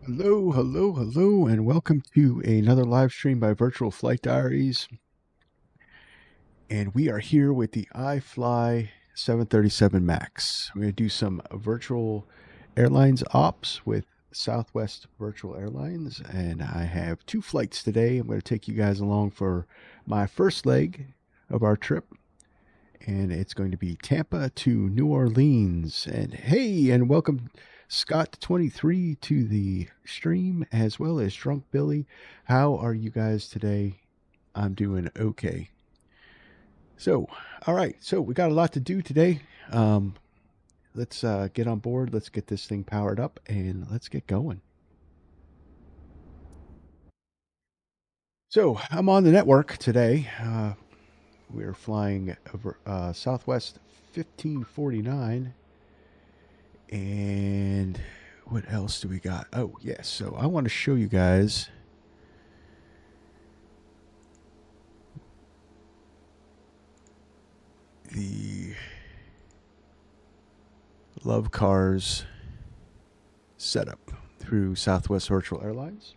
Hello, hello, hello, and welcome to another live stream by Virtual Flight Diaries. And we are here with the Ifly 737 Max. We're going to do some virtual airlines ops with Southwest Virtual Airlines. And I have two flights today. I'm going to take you guys along for my first leg of our trip. And it's going to be Tampa to New Orleans. And hey, and welcome Scott23 to the stream, as well as Drunk Billy. How are you guys today? I'm doing okay. So, all right. So we got a lot to do today. Let's get on board. Let's get this thing powered up, and let's get going. So I'm on the network today. We're flying over Southwest 1549. And what else do we got? Oh, yes. So I want to show you guys the Love Cars setup through Southwest Virtual Airlines.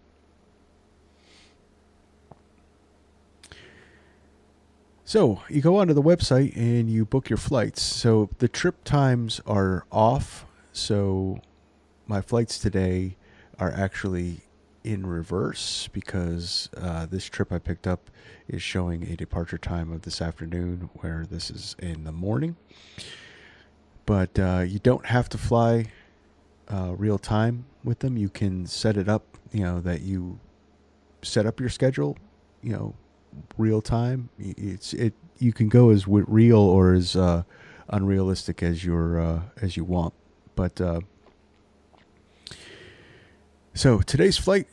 So you go onto the website and you book your flights. So the trip times are off. So my flights today are actually in reverse because this trip I picked up is showing a departure time of this afternoon, where this is in the morning. But you don't have to fly real time with them. You can set it up, that you set up your schedule, real time. You can go as real or as unrealistic as you want. But so today's flight,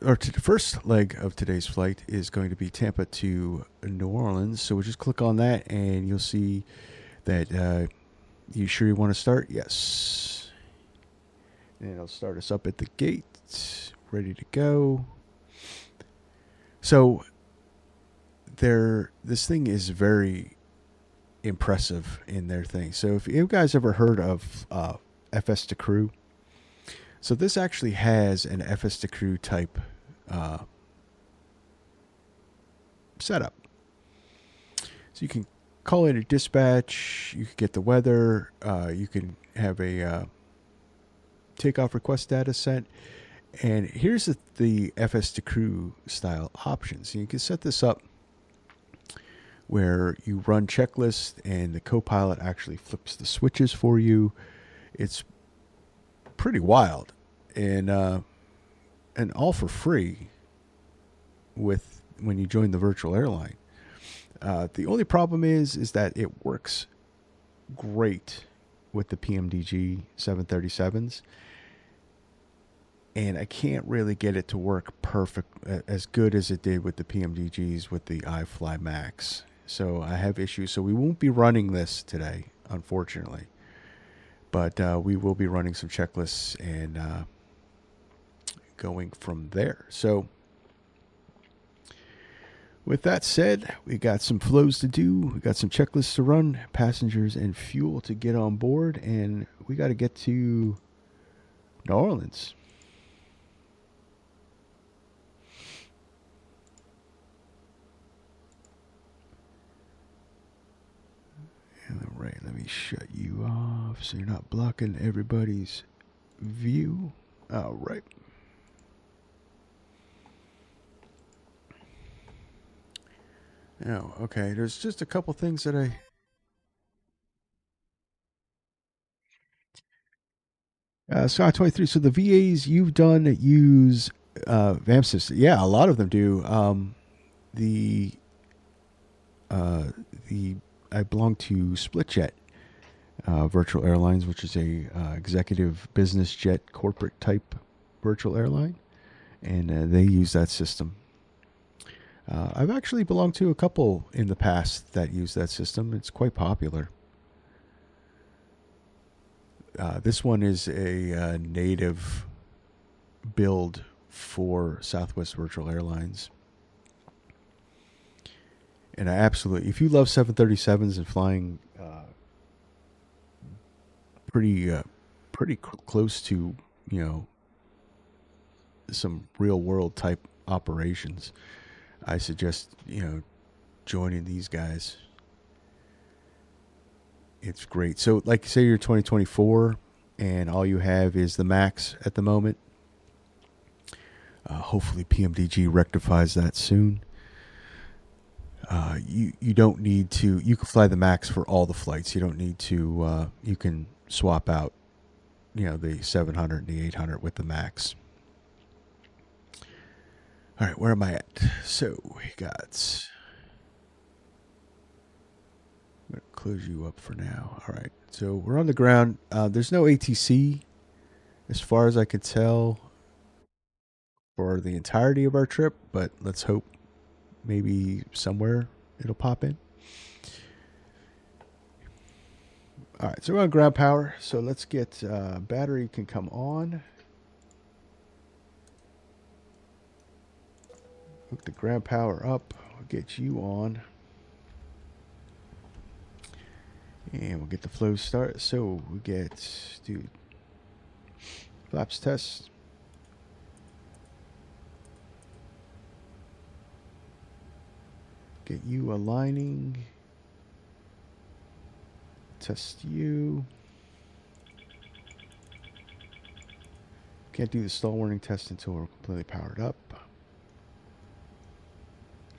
or the first leg of today's flight, is going to be Tampa to New Orleans. So we'll just click on that, and you'll see that. You sure you want to start? Yes. And it'll start us up at the gate, ready to go. So this thing is very impressive in their thing. So if you guys ever heard of FS to crew, so this actually has an FS to crew type setup. So you can call in a dispatch, you can get the weather, you can have a takeoff request data sent. And here's the FS to crew style options. You can set this up where you run checklist and the co-pilot actually flips the switches for you. It's pretty wild, and all for free when you join the virtual airline. The only problem is that it works great with the PMDG 737s, and I can't really get it to work perfect as good as it did with the PMDGs with the Ifly Max. So I have issues. So we won't be running this today, unfortunately, but we will be running some checklists and going from there. So with that said, we got some flows to do. We got some checklists to run, passengers and fuel to get on board, and we got to get to New Orleans. All right, let me shut you off so you're not blocking everybody's view. All right. Now, okay, there's just a couple things that Scott 23. So the VAs you've done use VAMSys. Yeah, a lot of them do. The the I belong to Splitjet Virtual Airlines, which is a executive business jet corporate type virtual airline, and they use that system. I've actually belonged to a couple in the past that use that system. It's quite popular. This one is a native build for Southwest Virtual Airlines. And I absolutely, if you love 737s and flying pretty close to, some real world type operations, I suggest, joining these guys. It's great. So, like, say you're 2024 and all you have is the Max at the moment. Hopefully, PMDG rectifies that soon. You don't need to. You can fly the Max for all the flights. You don't need to. You can swap out, the 700 and the 800 with the Max. All right, where am I at? So we got. I'm going to close you up for now. All right, so we're on the ground. There's no ATC, as far as I could tell, for the entirety of our trip, but let's hope maybe somewhere it'll pop in. All right, so we're on ground power. So let's get battery can come on. Hook the ground power up. We'll get you on. And we'll get the flow start. So we get, dude, flaps test. Get you aligning. Test you. Can't do the stall warning test until we're completely powered up.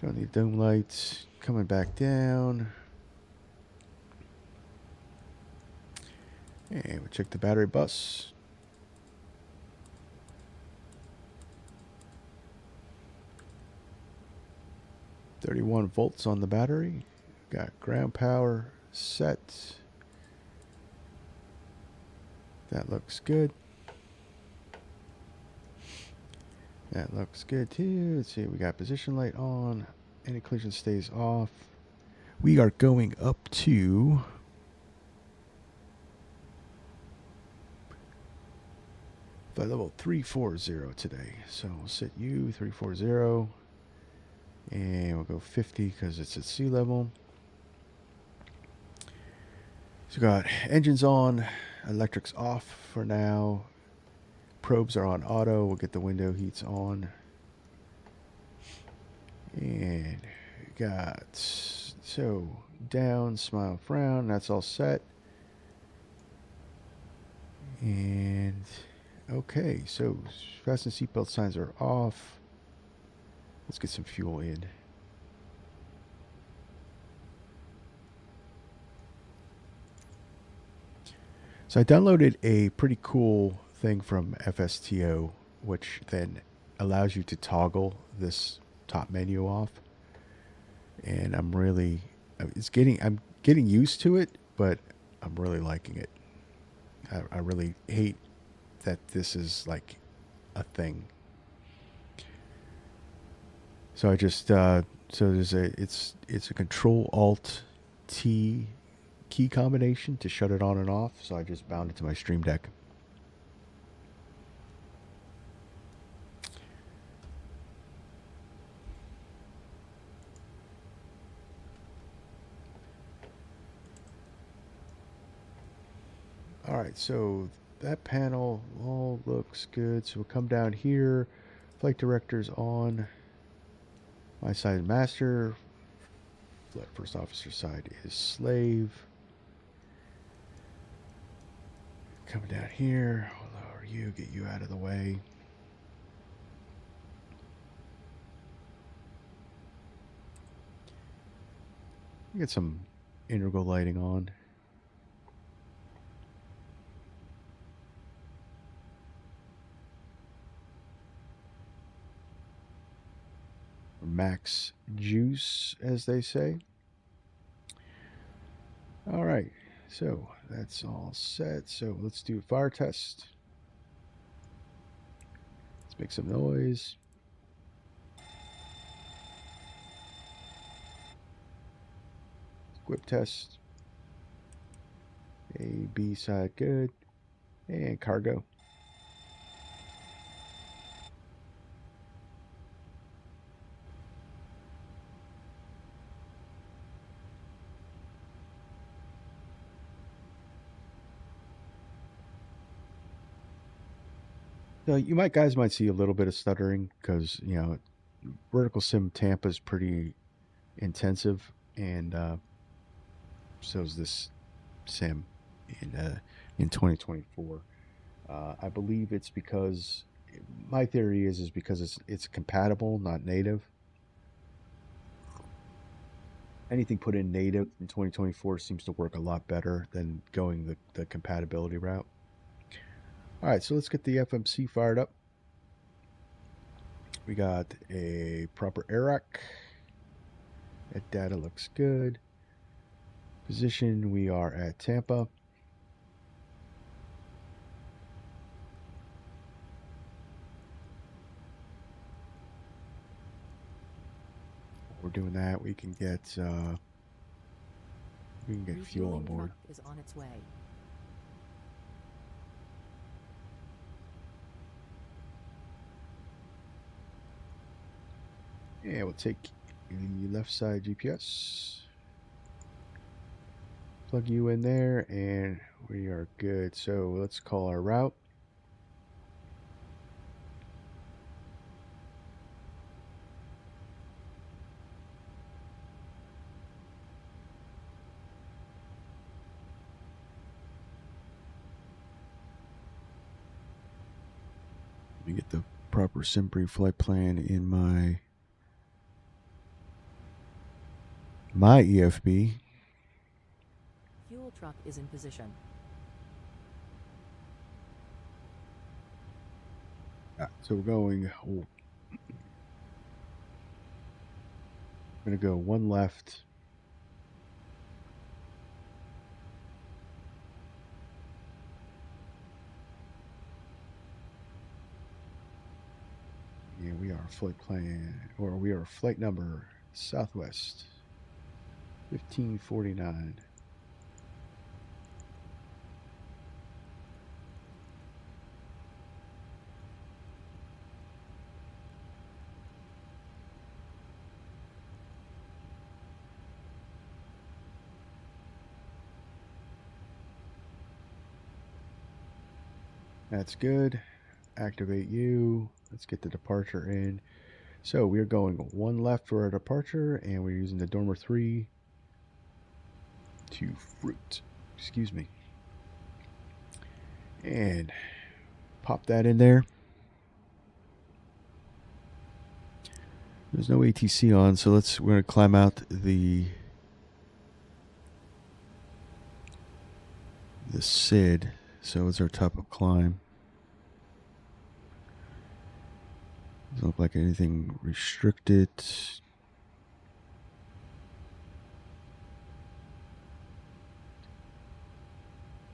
Don't need dome lights. Coming back down. And we'll check the battery bus. .31 volts on the battery. Got ground power set. That looks good. That looks good too. Let's see, we got position light on. Any collision stays off. We are going up to flight level 340 today. So we'll set you 340. And we'll go 50 because it's at sea level. So we got engines on, electrics off for now. Probes are on auto. We'll get the window heats on. And we got, so down, smile, frown. That's all set. And okay, so fasten seatbelt signs are off. Let's get some fuel in. So I downloaded a pretty cool thing from FSTO, which then allows you to toggle this top menu off. And I'm getting used to it, but I'm really liking it. I really hate that this is like a thing. So I just so there's it's a Control Alt T key combination to shut it on and off. So I just bound it to my Stream Deck. All right, so that panel all looks good. So we'll come down here. Flight director's on. My side is master. Flight first officer side is slave. Coming down here. We'll lower you, get you out of the way. Get some integral lighting on. Max juice, as they say. All right, so that's all set. So let's do a fire test. Let's make some noise. Whip test. A, B side good. And cargo. So you guys might see a little bit of stuttering because vertical sim Tampa is pretty intensive, and so is this sim in 2024. I believe it's because my theory is because it's compatible, not native. Anything put in native in 2024 seems to work a lot better than going the compatibility route. All right, so let's get the FMC fired up. We got a proper AirRack. That data looks good. Position, we are at Tampa. We're doing that. We can get fuel on board. Truck is on its way. Yeah, we'll take the left side GPS. Plug you in there, and we are good. So let's call our route. Let me get the proper SimBrief flight plan in my EFB. Fuel truck is in position. So we're going. I'm going to go one left. Yeah, we are flight plan, or we are flight number Southwest 1549. That's good. Activate you. Let's get the departure in. So we're going one left for our departure, and we're using the Dormer 3 to fruit. Excuse me. And pop that in there. There's no ATC on, so we're going to climb out the SID. So it's our top of climb. Doesn't look like anything restricted.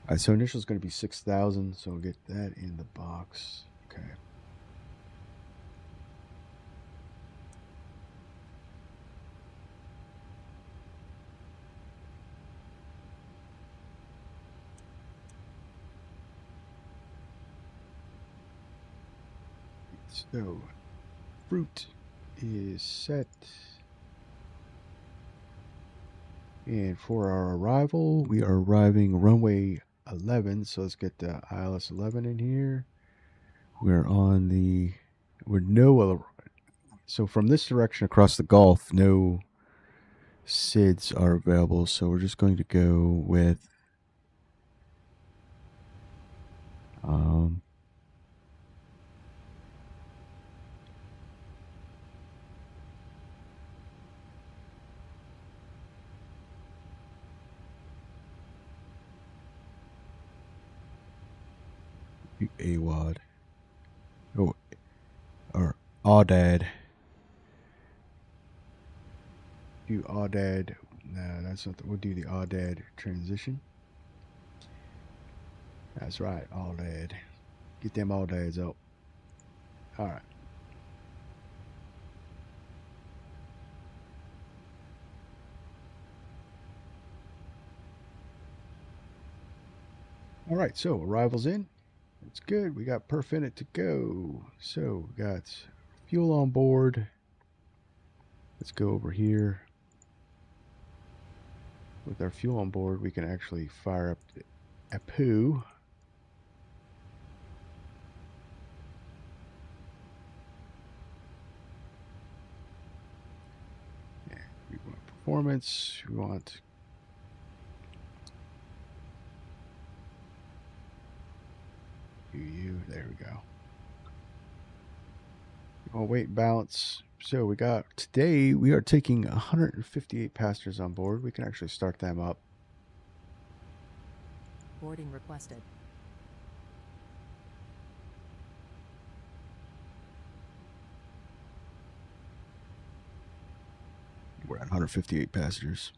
All right, so initial is going to be 6,000, so we'll get that in the box. Okay. So, fruit is set. And for our arrival, we are arriving runway 11. So let's get the ILS 11 in here. We're so from this direction across the Gulf, no SIDs are available. So we're just going to go with AWOD. Oh, or AUDAD. Do AUDAD. No, that's not. We'll do the AUDAD transition. That's right, AUDAD. Get them AUDADs out. All right. All right, so arrivals in. That's good. We got perf in it to go. So we got fuel on board. Let's go over here. With our fuel on board, we can actually fire up a poo. performance. We want there we go. Oh, weight and balance. So we got today we are taking 158 passengers on board. We can actually start them up. Boarding requested. We're at 158 passengers.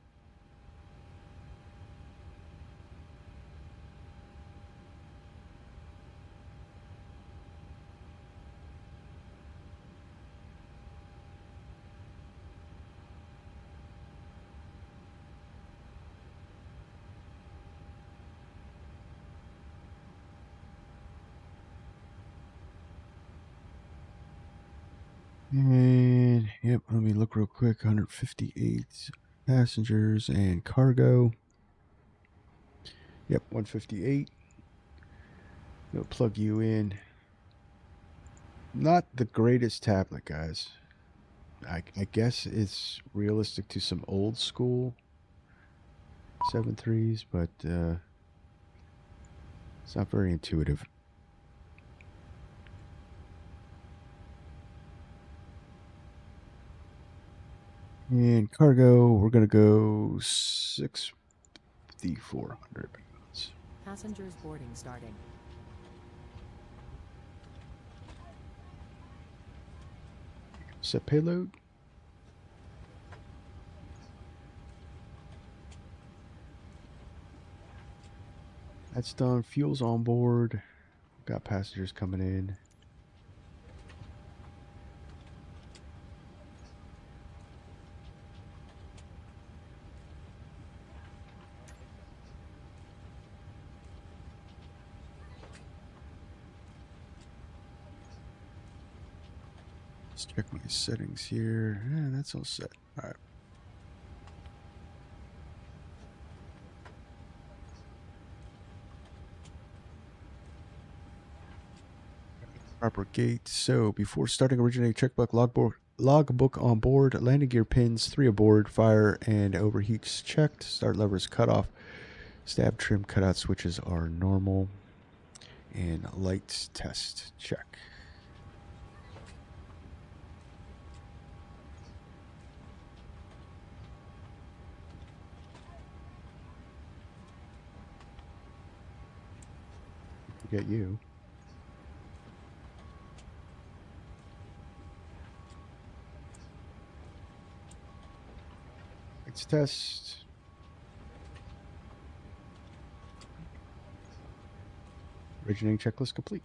And yep, let me look real quick. 158 passengers and cargo. Yep, 158. We'll plug you in. Not the greatest tablet, guys. I guess it's realistic to some old school 7.3s, but it's not very intuitive. And cargo, we're going to go 6,400 pounds. Passengers boarding starting. Set payload. That's done. Fuel's on board. Got passengers coming in. Let's check my settings here. Yeah, that's all set. All right. Proper gate. So before starting, originate checkbook logbook on board. Landing gear pins 3 aboard. Fire and overheats checked. Start levers cut off. Stab trim cutout switches are normal. And lights test check. Get you. Lights test. Originating checklist complete.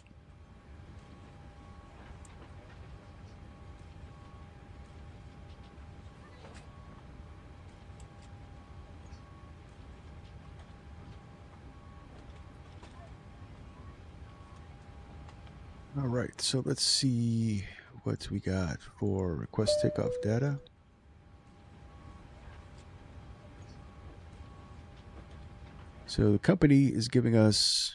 All right, so let's see what we got for request takeoff data. So the company is giving us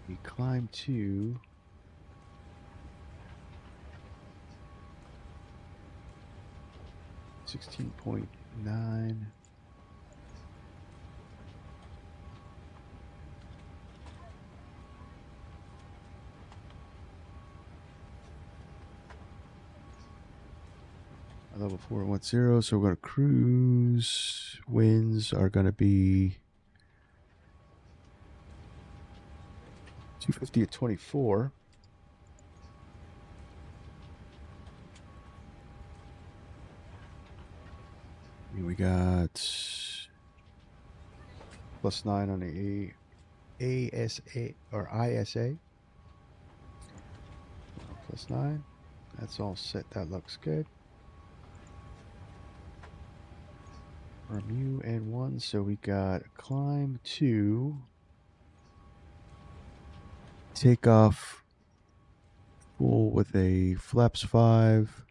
a climb to 16.9. Level 410, so we're going to cruise. Winds are going to be 250 at 24. And we got +9 on the ASA or ISA. +9. That's all set. That looks good. From UN1, so we got climb to takeoff full with a flaps 5,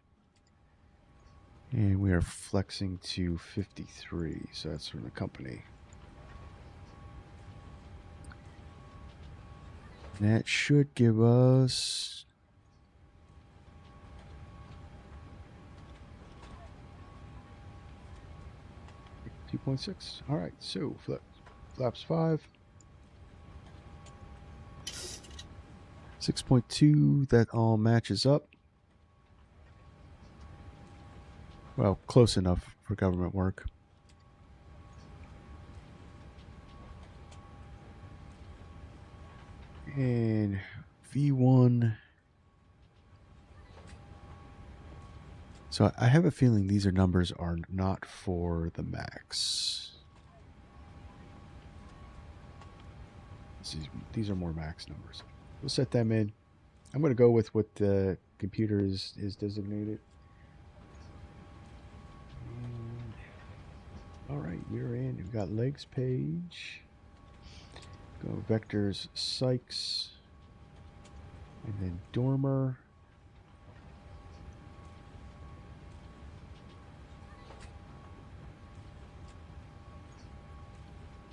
and we are flexing to 53, so that's from the company. And that should give us 2.6. All right, so flaps 5. 6.2, that all matches up. Well, close enough for government work. And V1. So I have a feeling these numbers are not for the max. These are more max numbers. We'll set them in. I'm going to go with what the computer is designated. And, all right, we're in. We've got legs page. Go vectors Sykes. And then Dormer.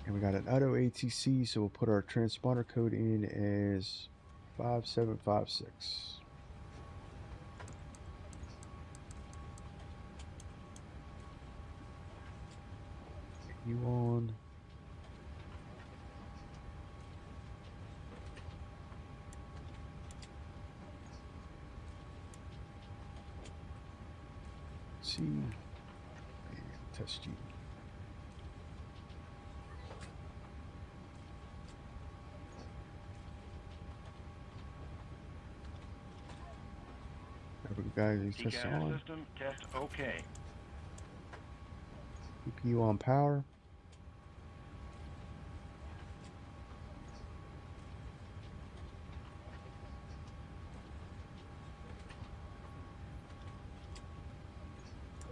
And we got an auto ATC, so we'll put our transponder code in as 5756. You on. See. And test you. Guys, test on. System test okay. CPU on power.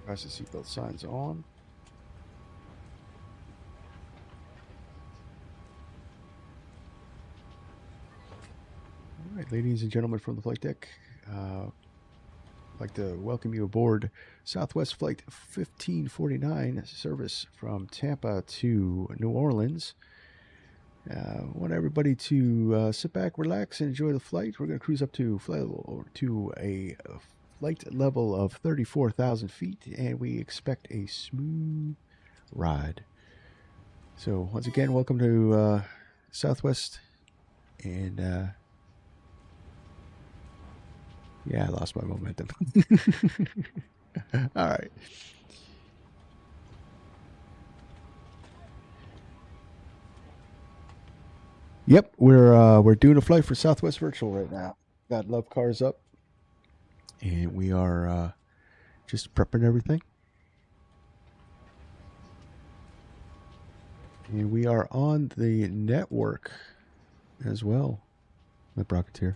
Fasten seatbelt signs on. All right, ladies and gentlemen from the flight deck. I'd like to welcome you aboard Southwest Flight 1549 service from Tampa to New Orleans. I want everybody to sit back, relax, and enjoy the flight. We're going to cruise up to a flight level of 34,000 feet, and we expect a smooth ride. So once again, welcome to Southwest, and yeah, I lost my momentum. All right. Yep, we're doing a flight for Southwest Virtual right now. Got Love Cars up, and we are just prepping everything. And we are on the network as well, the Brocketeer.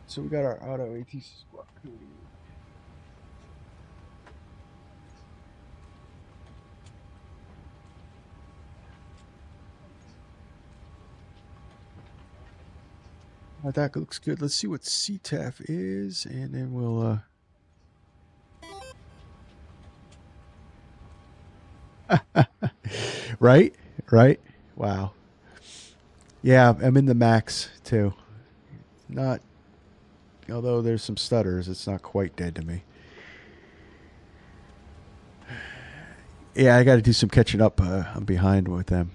So we got our auto ATC squad coding. That looks good. Let's see what CTAF is, and then we'll right? Wow. Yeah, I'm in the max too. Not, although there's some stutters, it's not quite dead to me. Yeah, I got to do some catching up. I'm behind with them.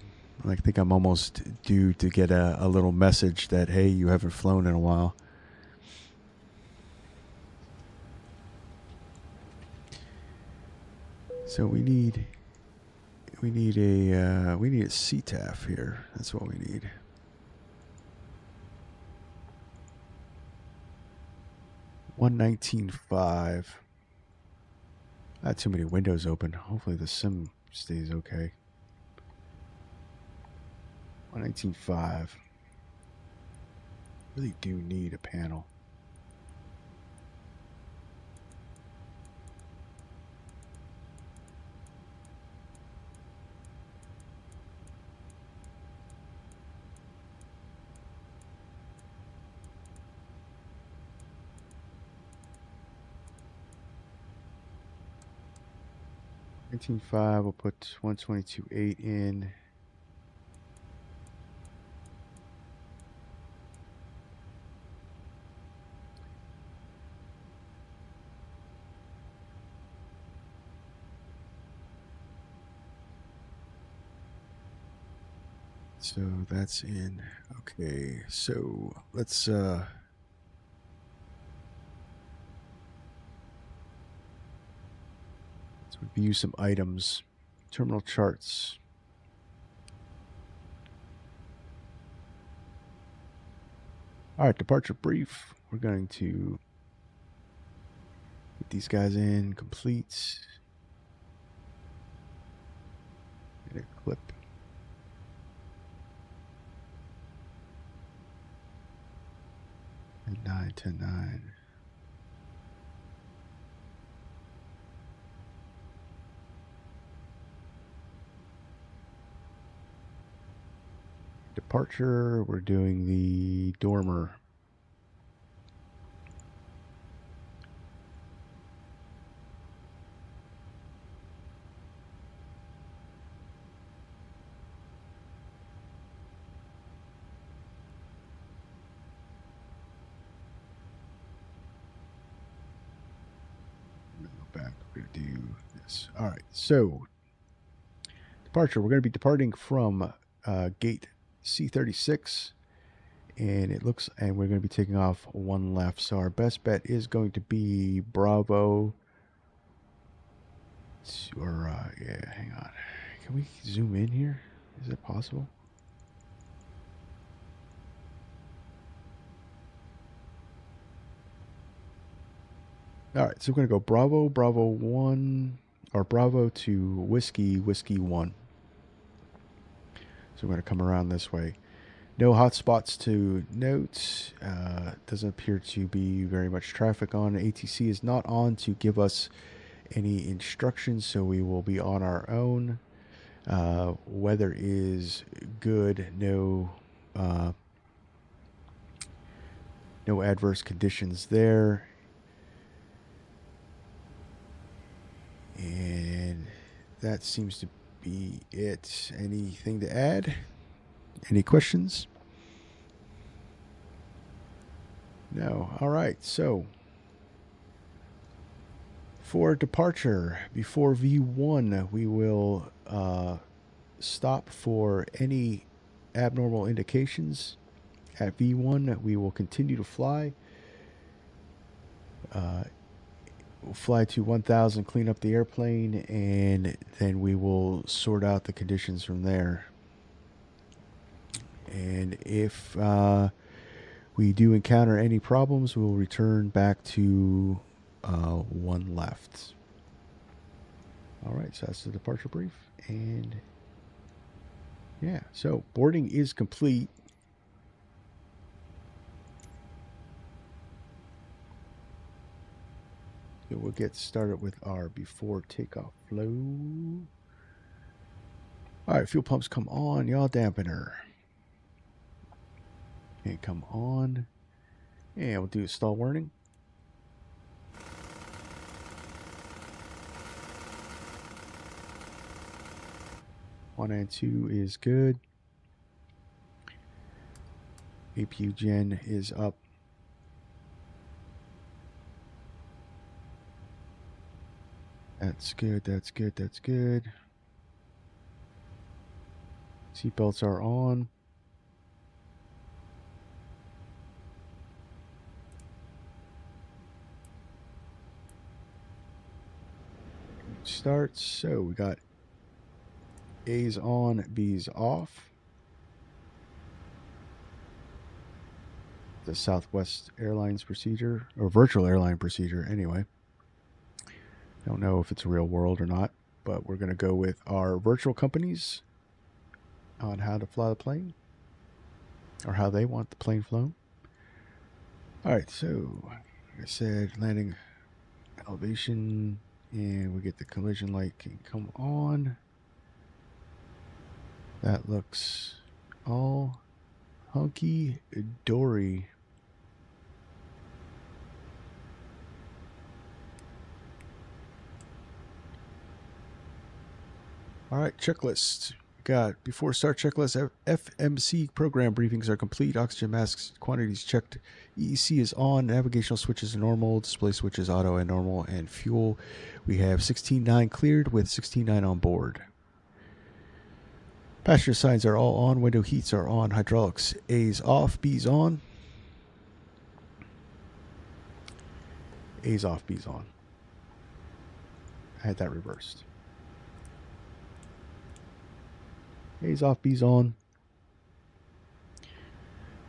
I think I'm almost due to get a little message that, hey, you haven't flown in a while. So we need a CTAF here. That's what we need. $119.5. Not too many windows open. Hopefully the sim stays okay. $119.5. Really do need a panel. $119.5. We'll put 122.8 in. So that's in. Okay, so let's review some items. Terminal charts. All right, departure brief. We're going to get these guys in, complete. Get a clip. And 9, 10, 9. Departure, we're doing the dormer. Go back, we're going to do this. All right, so departure, we're going to be departing from gate C36. And it looks, and we're going to be taking off one left. So our best bet is going to be Bravo. Or yeah, hang on. Can we zoom in here? Is it possible? All right, so we're going to go Bravo, Bravo 1, or Bravo to Whiskey, Whiskey 1. So we're going to come around this way. No hotspots to note. Doesn't appear to be very much traffic on. ATC is not on to give us any instructions, so we will be on our own. Weather is good. No adverse conditions there. And that seems to be it. Anything to add? Any questions? No. All right. So for departure, before V1, we will stop for any abnormal indications. At V1, we will continue to fly. We'll fly to 1,000, clean up the airplane, and then we will sort out the conditions from there. And if we do encounter any problems, we'll return back to one left. All right, so that's the departure brief. And yeah, so boarding is complete. So we'll get started with our before takeoff flow. All right, fuel pumps come on, yaw dampener. Okay, come on. And we'll do a stall warning. One and two is good. APU gen is up. That's good, that's good, that's good. Seatbelts are on. Starts. So we got A's on, B's off. The Southwest Airlines procedure, or virtual airline procedure anyway. Don't know if it's real world or not, but we're going to go with our virtual companies on how to fly the plane, or how they want the plane flown. All right, so like I said, landing elevation, and we get the collision light can come on. That looks all hunky dory. All right, checklist. Got before start checklist. FMC program briefings are complete. Oxygen masks quantities checked. EEC is on. Navigational switches are normal. Display switches auto and normal. And fuel, we have 16.9 cleared with 16.9 on board. Passenger signs are all on. Window heats are on. Hydraulics A's off. B's on. A's off. B's on. I had that reversed. A's off. B's on.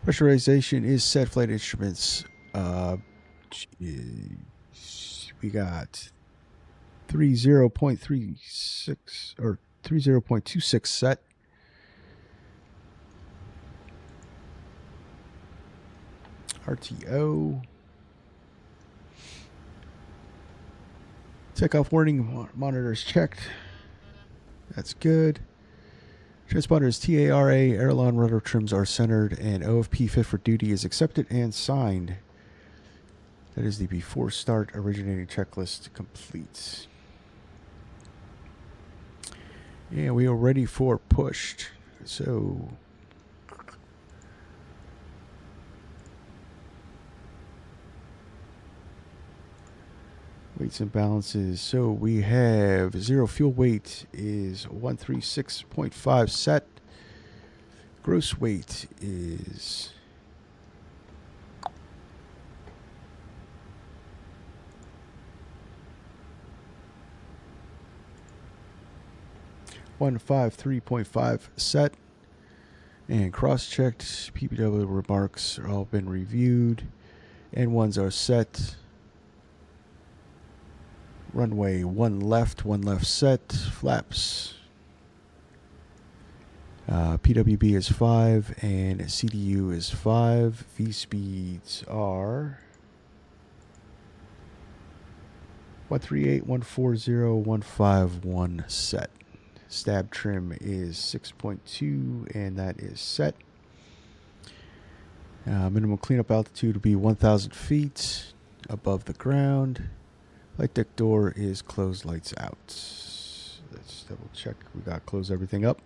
Pressurization is set. Flight instruments. We got 30.36 or 30.26 set. RTO. Takeoff warning monitors checked. That's good. Transponders TARA aileron rudder trims are centered and OFP fit for duty is accepted and signed. That is the before start originating checklist complete. Yeah, we are ready for pushed. So weights and balances. So we have zero fuel weight is 136.5 set. Gross weight is 153.5 set. And cross-checked. PPW remarks are all been reviewed. N1s are set. Runway one left set. Flaps. PWB is 5 and CDU is 5. V speeds are 138, 140, 151 set. Stab trim is 6.2 and that is set. Minimum cleanup altitude will be 1,000 feet above the ground. Flight deck door is closed, lights out. Let's double check. We got to close everything up.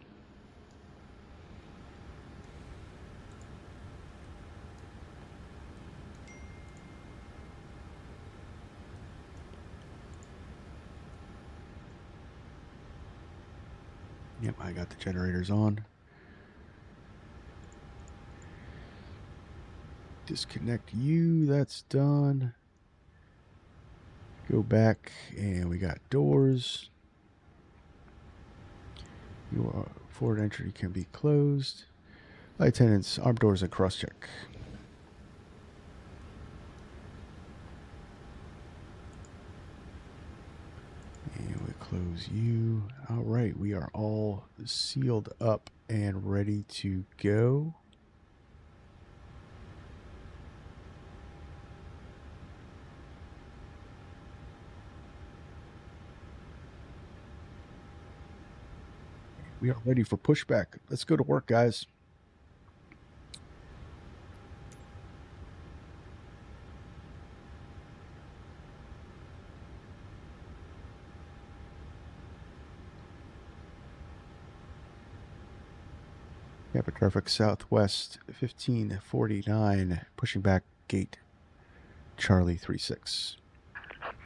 Yep, I got the generators on. Disconnect you, that's done. Go back and we got doors. Your forward entry can be closed. Flight attendants, arm doors and cross check. And we close you. All right, we are all sealed up and ready to go. We are ready for pushback. Let's go to work, guys. Tampa traffic Southwest 1549, pushing back gate Charlie 36.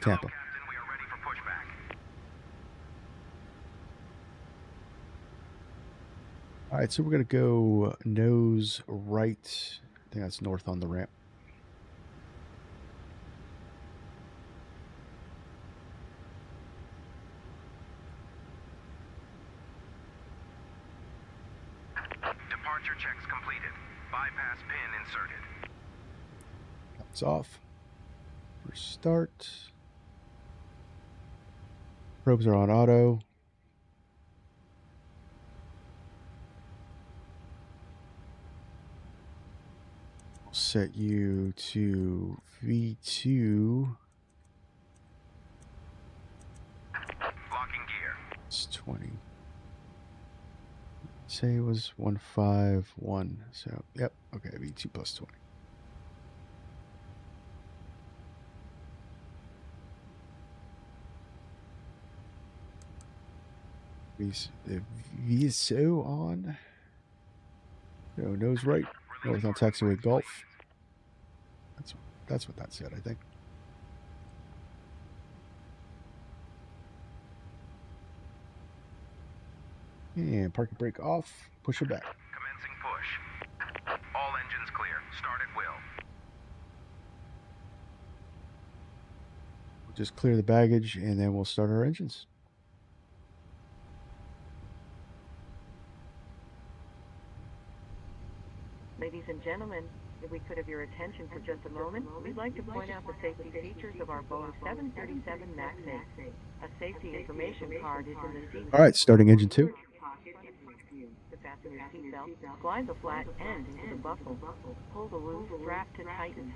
Tampa. Hello, Captain. We are ready for pushback. All right, so we're going to go nose right. I think that's north on the ramp. Departure checks completed. Bypass pin inserted. That's off. First start. Probes are on auto. We'll set you to V2. Locking gear. It's 20. Say it was 151. So, yep. Okay, V2 plus 20. The VSO on. No, nose right. North on taxiway Gulf. That's what that said, I think. And parking brake off. Push it back. Commencing push. All engines clear. Start at will. We'll just clear the baggage and then we'll start our engines. Ladies and gentlemen, if we could have your attention for just a moment, we'd like to point out the safety features of our Boeing 737 MAX 8. A safety information card is in the seat. All right, starting engine 2. To fasten your seatbelt, slide the flat end into the buckle. Pull the loose strap to tighten.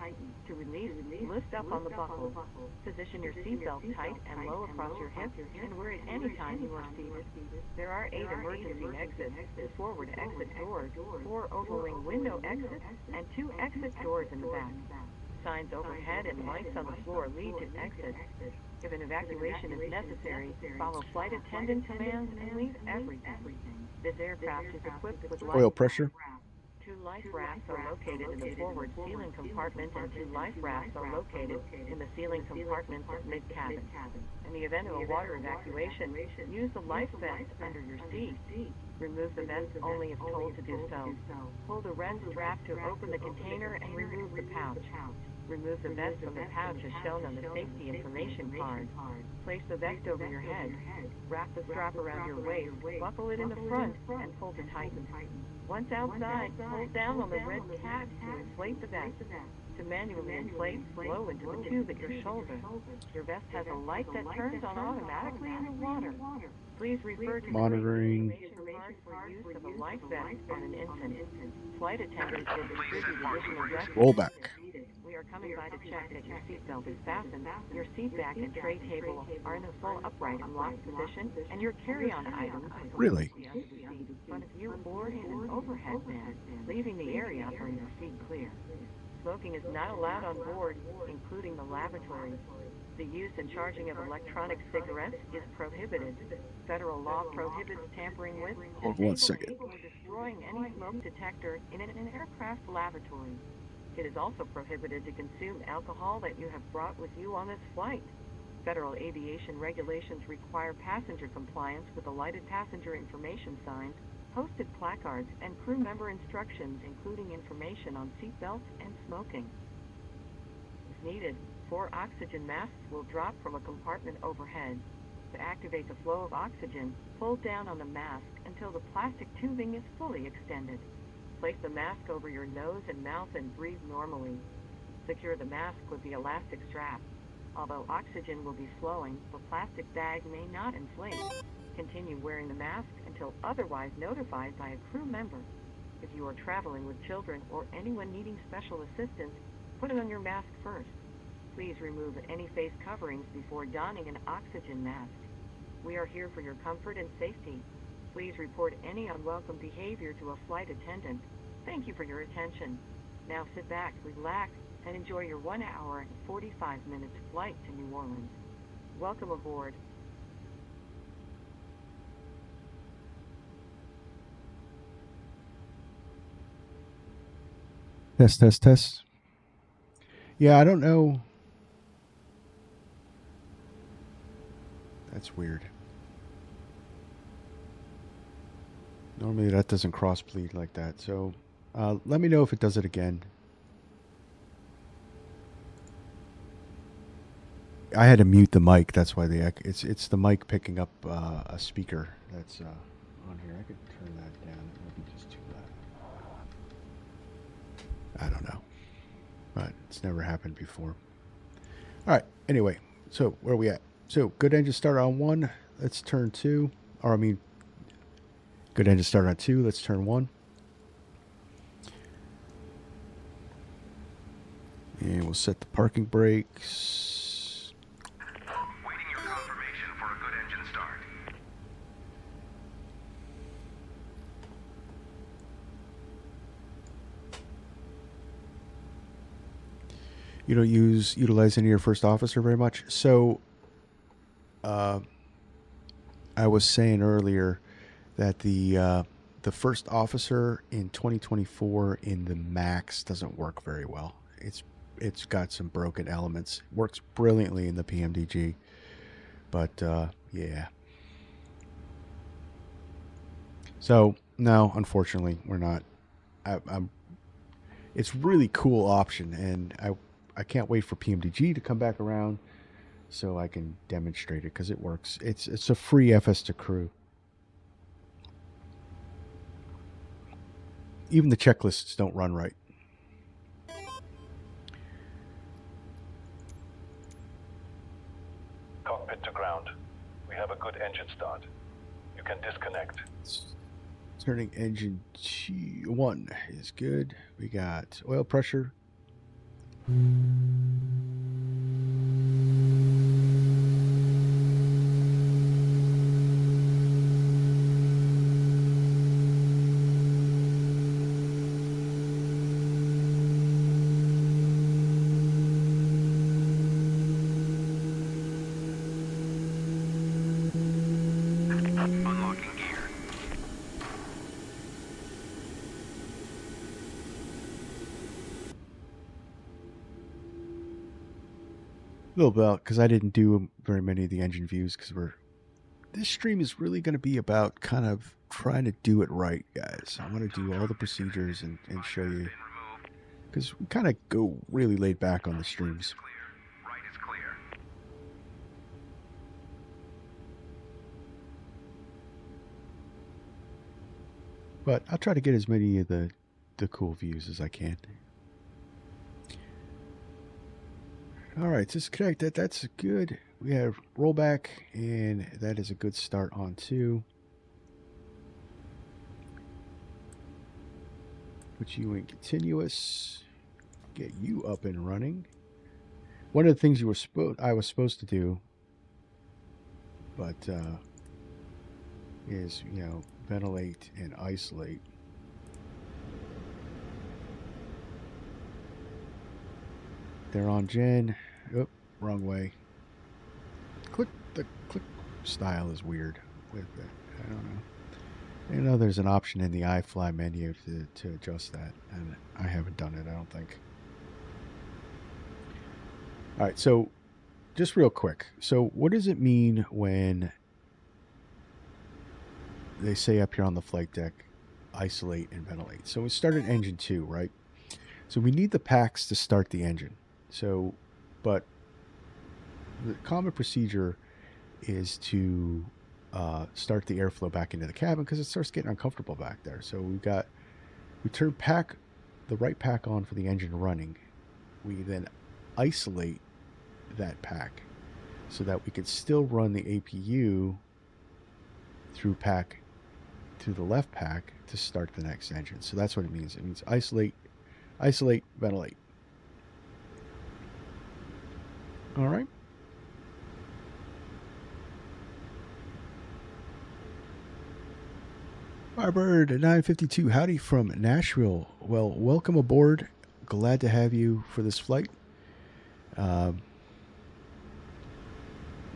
To release, lift up on the buckle. Position your seatbelt tight and low across your hips and wear it any time you are seated. There are 8 emergency exits, 2 forward exit doors, 4 overwing window exits, and 2 exit doors in the back. Signs overhead and lights on the floor lead to exits. If an evacuation is necessary, follow flight attendant commands and leave everything. This aircraft is equipped with Oil pressure. 2 life rafts are located in the forward ceiling compartment and 2 life rafts are located in the ceiling compartments of mid-cabin. In the event of a water evacuation, use the life vest under your seat. Remove the vest only if told to do so. Pull the red strap to open the container and remove the pouch. Remove the vest from the pouch as shown on the safety information card. Place the vest over your head. Wrap the strap around your waist, buckle it in the front, and pull to tighten. Once outside, hold down on the red tab to inflate the vest. To manually inflate, blow into the tube at your shoulder. Your vest has a light that turns on automatically in the water. Please refer to Monitoring. the information card for use of a life vest on an infant. Flight attendants will distribute additional vests. Roll back. We are coming by to check that your seatbelt is fastened, your seat back and tray table are in a full upright and locked position, and your carry-on items are Really? in front of you or in an overhead bin, leaving the area for your seat clear. Smoking is not allowed on board, including the lavatory. The use and charging of electronic cigarettes is prohibited. Federal law prohibits tampering with, Hold on one second. or destroying any smoke detector in an aircraft lavatory. It is also prohibited to consume alcohol that you have brought with you on this flight. Federal aviation regulations require passenger compliance with the lighted passenger information signs, posted placards, and crew member instructions, including information on seatbelts and smoking. If needed, 4 oxygen masks will drop from a compartment overhead. To activate the flow of oxygen, pull down on the mask until the plastic tubing is fully extended. Place the mask over your nose and mouth and breathe normally. Secure the mask with the elastic strap. Although oxygen will be flowing, the plastic bag may not inflate. Continue wearing the mask until otherwise notified by a crew member. If you are traveling with children or anyone needing special assistance, put on your mask first. Please remove any face coverings before donning an oxygen mask. We are here for your comfort and safety. Please report any unwelcome behavior to a flight attendant. Thank you for your attention. Now sit back, relax, and enjoy your 1 hour and 45 minutes flight to New Orleans. Welcome aboard. Test, test, test. Yeah, I don't know. That's weird. Normally that doesn't cross bleed like that. So let me know if it does it again. I had to mute the mic. That's why it's the mic picking up a speaker that's on here. I could turn that down. It might be just too loud. I don't know, but it's never happened before. All right. Anyway, so where are we at? So good engine start on 1. Let's turn 2. Or I mean, good engine start on 2. Let's turn 1. And we'll set the parking brakes. Waiting your confirmation for a good engine start. You don't utilize any of your first officer very much. So I was saying earlier that the first officer in 2024 in the Max doesn't work very well. It's got some broken elements. Works brilliantly in the PMDG, but yeah. So no, unfortunately, we're not. I'm. It's really cool option, and I can't wait for PMDG to come back around so I can demonstrate it because it works. It's a free FS to crew. Even the checklists don't run right. Cockpit to ground. We have a good engine start. You can disconnect. Turning engine 1 is good. We got oil pressure. Unlocking gear. A little bit because I didn't do very many of the engine views because this stream is really going to be about kind of trying to do it right, guys. I want to do all the procedures and show you because we kind of go really laid back on the streams. Right is clear. But I'll try to get as many of the cool views as I can. All right, disconnect that. That's good. We have rollback, and that is a good start on 2. Put you in continuous. Get you up and running. One of the things I was supposed to do, but is ventilate and isolate. They're on gen. Oh, wrong way. The click style is weird with it. I don't know. You know, there's an option in the Ifly menu to adjust that, and I haven't done it, I don't think. All right, so just real quick. So what does it mean when they say up here on the flight deck, isolate and ventilate? So we started engine 2, right? So we need the packs to start the engine. So, but the common procedure is to start the airflow back into the cabin because it starts getting uncomfortable back there. So we turn the right pack on for the engine running. We then isolate that pack so that we could still run the APU through the left pack to start the next engine. So that's what it means. It means isolate, ventilate. All right. Firebird 952, howdy from Nashville. Well, welcome aboard. Glad to have you for this flight.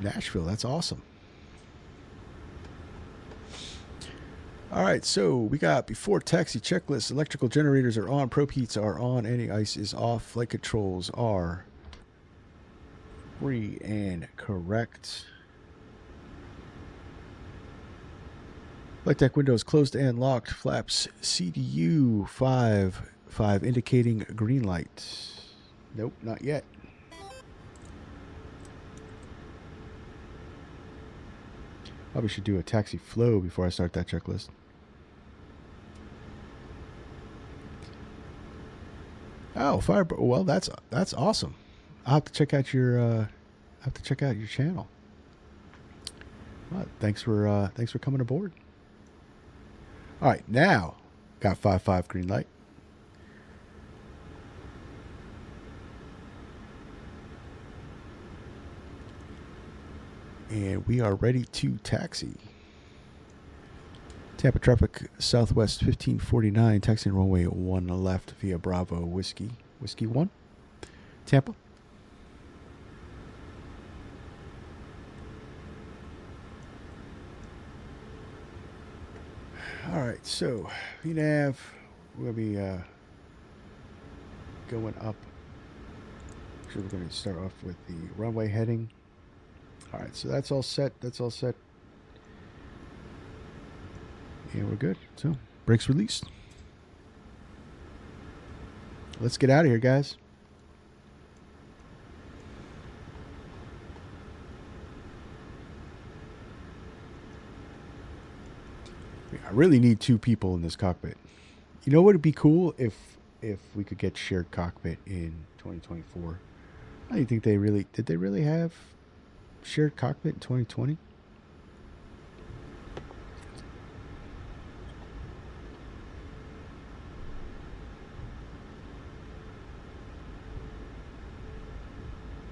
Nashville, that's awesome. All right, so we got before taxi checklist, electrical generators are on, probe heats are on, any ice is off, flight controls are free and correct. Flight deck windows closed and locked, flaps CDU 5 indicating green light. Nope, not yet. Probably should do a taxi flow before I start that checklist. Oh, Firebird. Well, that's awesome. I'll have to check out your channel. Well, thanks for coming aboard. All right, now got 5 green light. And we are ready to taxi. Tampa traffic, Southwest 1549, taxiing runway 1 left via Bravo Whiskey 1. Tampa. All right, so VNAV, we'll be going up. So we're going to start off with the runway heading. All right, so that's all set. And we're good. So, brakes released. Let's get out of here, guys. I really need 2 people in this cockpit. You know what would be cool if we could get shared cockpit in 2024? I don't think they really did. They really have shared cockpit in 2020?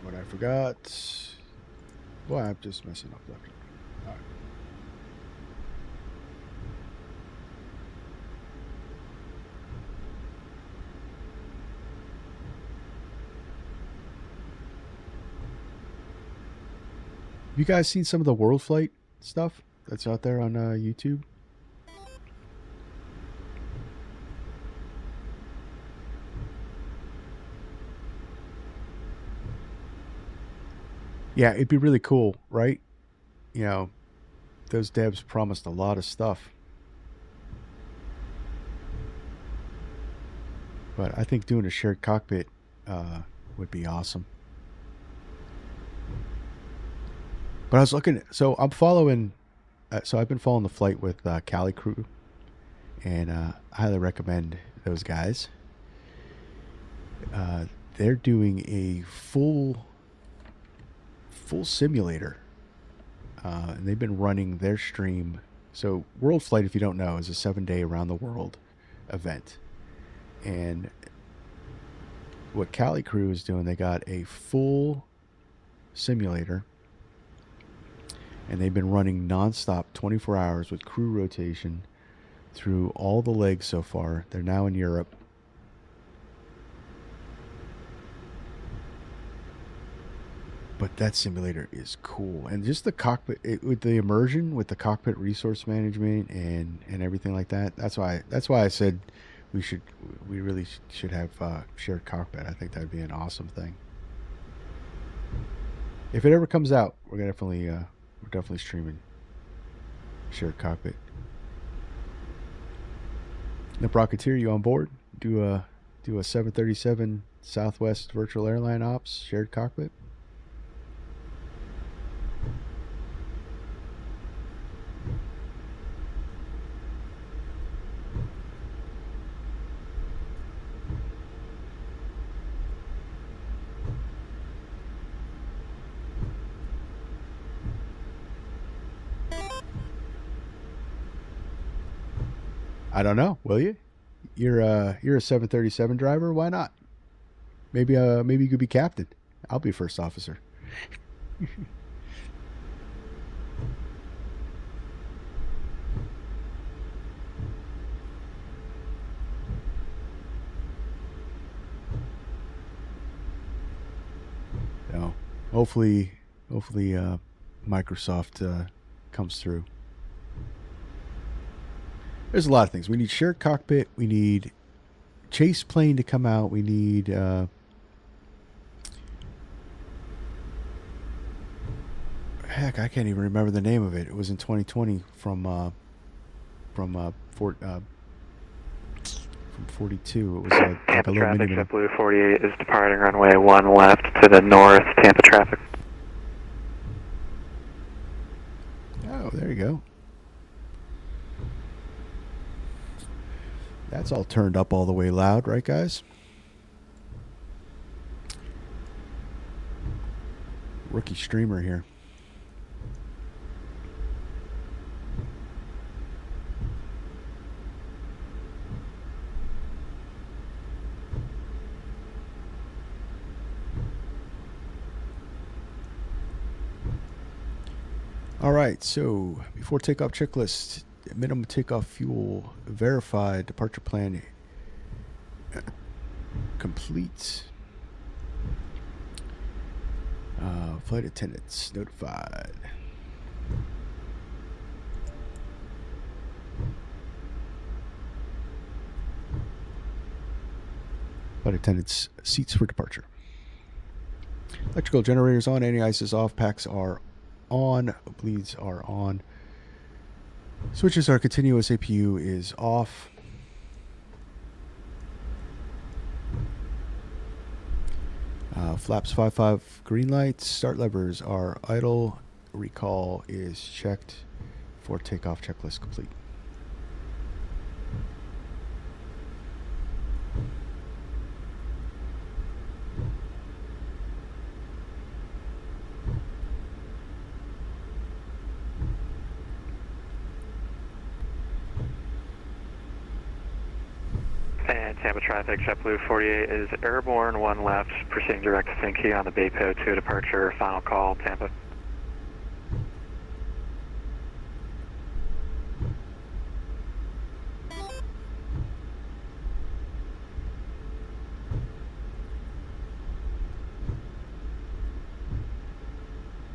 What I forgot. Boy, I'm just messing up left. All right. Have you guys seen some of the World Flight stuff that's out there on YouTube? Yeah, it'd be really cool, right? You know, those devs promised a lot of stuff. But I think doing a shared cockpit would be awesome. But I was looking, so I'm following, so I've been following the flight with Cali Crew, and I highly recommend those guys. They're doing a full simulator, and they've been running their stream. So World Flight, if you don't know, is a 7-day around the world event, and what Cali Crew is doing, they got a full simulator, and they've been running nonstop 24 hours with crew rotation through all the legs so far. They're now in Europe. But that simulator is cool. And just the cockpit, with the immersion, with the cockpit resource management and everything like that. That's why I said we really should have shared cockpit. I think that'd be an awesome thing. If it ever comes out, we're definitely streaming shared cockpit. The Rocketeer, you on board? Do a 737 Southwest Virtual Airline Ops shared cockpit. I don't know. Will you? You're a 737 driver. Why not? Maybe you could be captain. I'll be first officer. So, hopefully, Microsoft comes through. There's a lot of things. We need shared cockpit. We need chase plane to come out. We need heck, I can't even remember the name of it. It was in 2020 from 42. It was like Tampa a little traffic, mini. JetBlue 48 is departing runway 1 left to the north, Tampa traffic. Oh, there you go. That's all turned up all the way loud, right, guys? Rookie streamer here. All right, so before takeoff checklist, minimum takeoff fuel verified, departure plan complete. Flight attendants notified. Flight attendants seats for departure. Electrical generators on, anti-ice is off, packs are on, bleeds are on. Switches are continuous. APU is off. Flaps 5-5 green lights. Start levers are idle. Recall is checked. For takeoff checklist complete. And Tampa traffic, JetBlue 48 is airborne, 1 left, proceeding direct to Sinky on the Baypo 2 departure, final call, Tampa.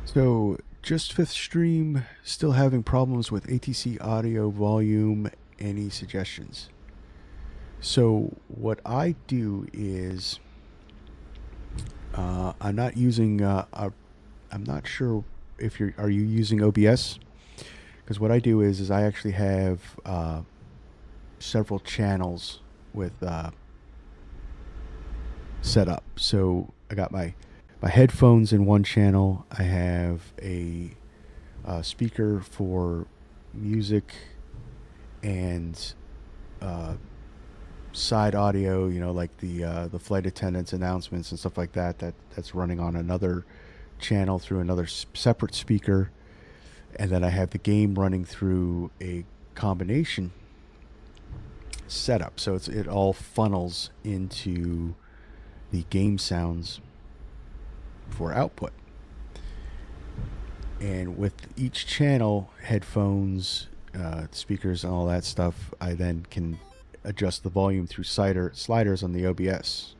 So, just fifth stream, still having problems with ATC audio volume. Any suggestions? So, what I do is, I'm not using. I'm not sure if are you using OBS? Because what I do is I actually have several channels with set up. So I got my headphones in one channel. I have a speaker for music and side audio, you know, like the flight attendants announcements and stuff like that. That's running on another channel through another separate speaker, and then I have the game running through a combination setup. So it all funnels into the game sounds for output. And with each channel, headphones, speakers, and all that stuff, I then can adjust the volume through sliders on the OBS.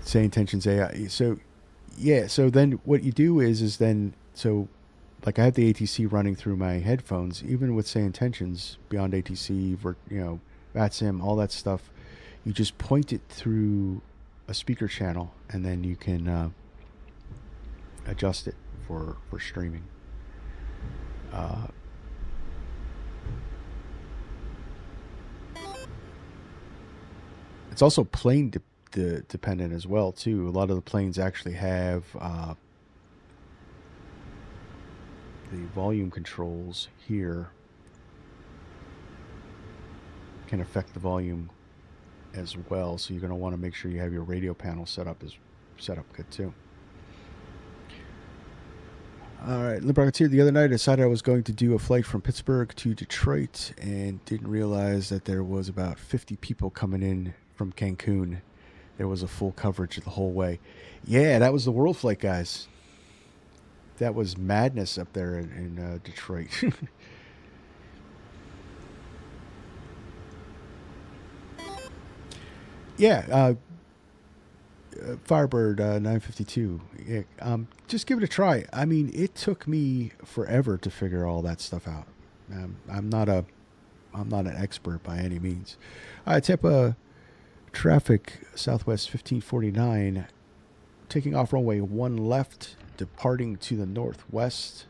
Say intentions AI. So, yeah. So then what you do is then, so like I have the ATC running through my headphones, even with say intentions beyond ATC, VATSIM, all that stuff. You just point it through a speaker channel, and then you can adjust it for streaming. It's also plane dependent as well too. A lot of the planes actually have the volume controls here can affect the volume as well, so you're going to want to make sure you have your radio panel set up good too. All right, Limbrocketeer, the other night I decided I was going to do a flight from Pittsburgh to Detroit and didn't realize that there was about 50 people coming in from Cancun. There was a full coverage the whole way. Yeah, that was the World Flight guys. That was madness up there in Detroit. Yeah, Firebird 952. Yeah, just give it a try. I mean, it took me forever to figure all that stuff out. I'm not an expert by any means. All right, Tampa traffic, Southwest 1549, taking off runway 1 left, departing to the northwest.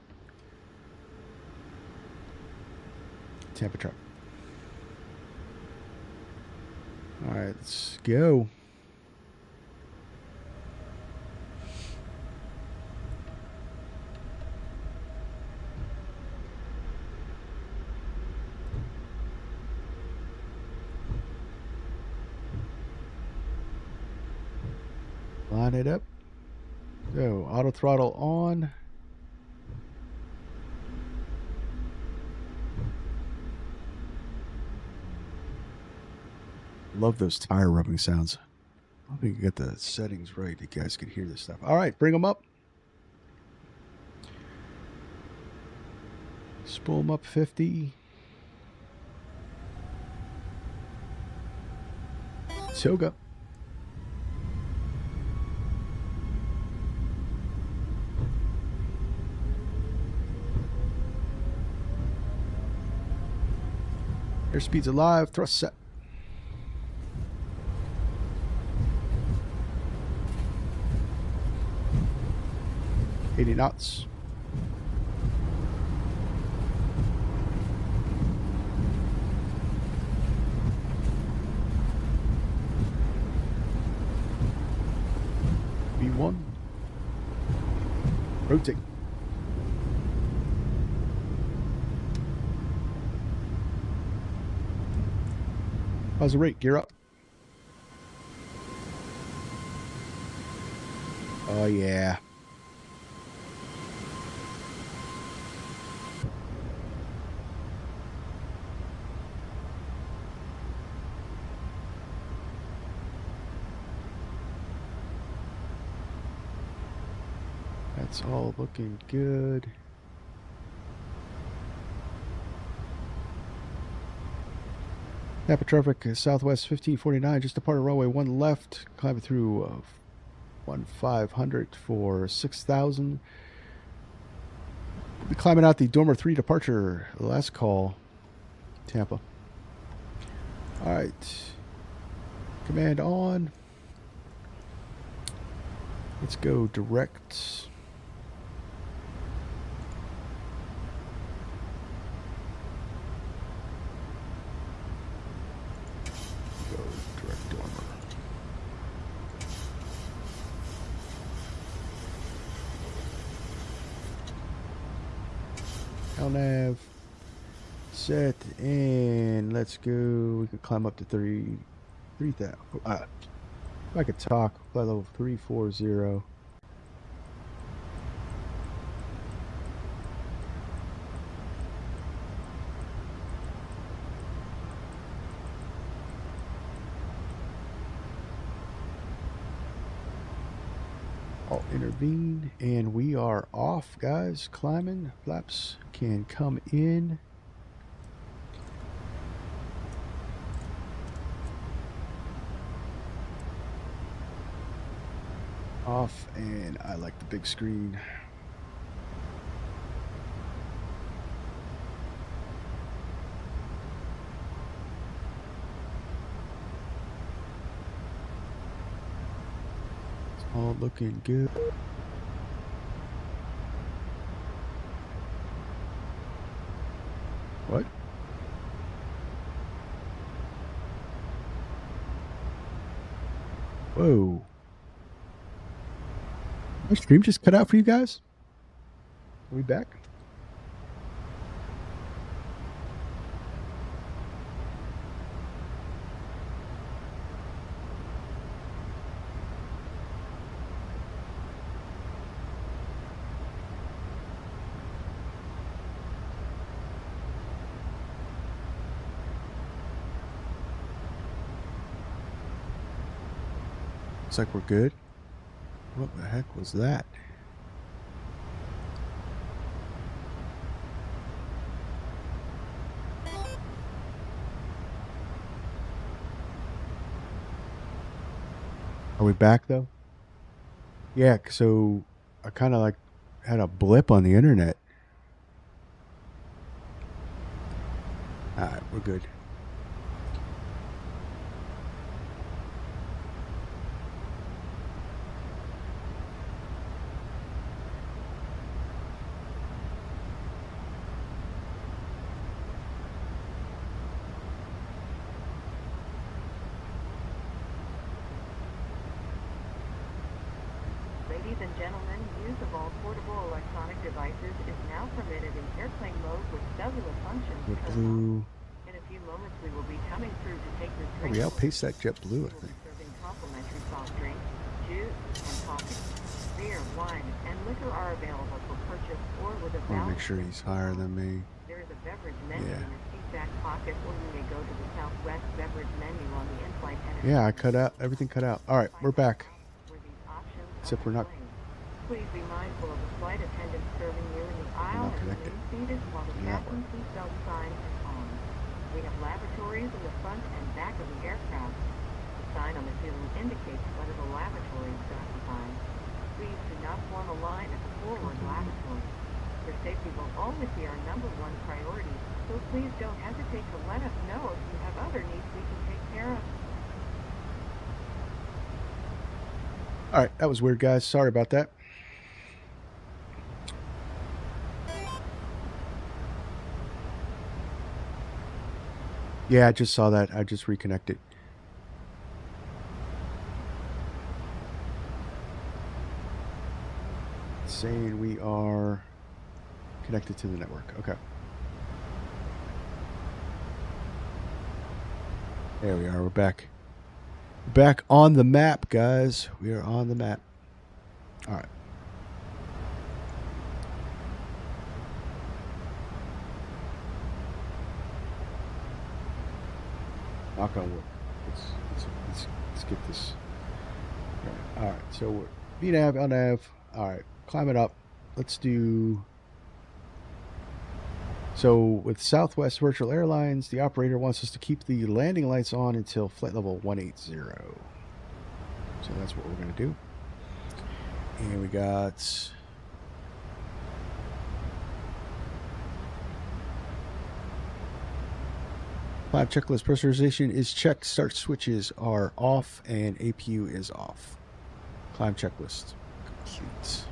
Tampa traffic. All right, let's go. Line it up. So, auto throttle on. Love those tire rubbing sounds. I hope you can get the settings right. You guys can hear this stuff. All right, bring them up. Spool them up 50. Toga. Airspeed's alive. Thrust set. 80 knots. V1. Rotate. How's the rate? Gear up. Oh, yeah. That's all looking good. Tampa traffic, Southwest 1549, just departed runway 1 left, climbing through 1500 for 6,000. We'll be climbing out the Dormer 3 departure, last call, Tampa. All right, command on. Let's go direct. Go direct Dormer. LNAV set, and let's go. We can climb up to 3,000. If I could talk, flight level 340. I'll intervene, and we are off, guys. Climbing. Flaps can come in. Off, and I like the big screen. It's all looking good. What? Whoa. My stream just cut out for you guys? Are we back? Looks like we're good. What the heck was that? Are we back though? Yeah, so I kind of like had a blip on the internet. All right, we're good. Ladies and gentlemen, use of all portable electronic devices is now permitted in airplane mode with cellular functions. JetBlue. In a few moments, we will be coming through to take this Oh, drink. we outpaced that JetBlue, I We will think. be serving complimentary soft drinks, juice, and coffee. Beer, wine, and liquor are available for purchase or with a I want to make valid sure he's higher than me. There is a beverage menu Yeah. in your seat back pocket, or you may go to the Southwest beverage menu on the in-flight entertainment. Yeah, I cut out. Everything cut out. All right, we're back. Where these options Except are we're not. displayed. Please be mindful of the flight attendant serving you in the aisle not and connected. remain seated while the In that captain seatbelt sign is on. We have lavatories in the front and back of the aircraft. The sign on the ceiling indicates whether the lavatory is occupied. Please do not form a line at the forward lavatory. Your safety will always be our #1 priority, so please don't hesitate to let us know if you have other needs we can take care of. All right, that was weird, guys. Sorry about that. Yeah, I just saw that. I just reconnected. It's saying we are connected to the network. Okay. There we are. We're back. Back on the map, guys. We are on the map. All right. Knock on wood. Let's get this. All right. So we're VNav, LNav. All right. Climb it up. Let's do. So with Southwest Virtual Airlines, the operator wants us to keep the landing lights on until flight level 180. So that's what we're going to do. And we got. Climb checklist pressurization is checked. Start switches are off and APU is off. Climb checklist complete.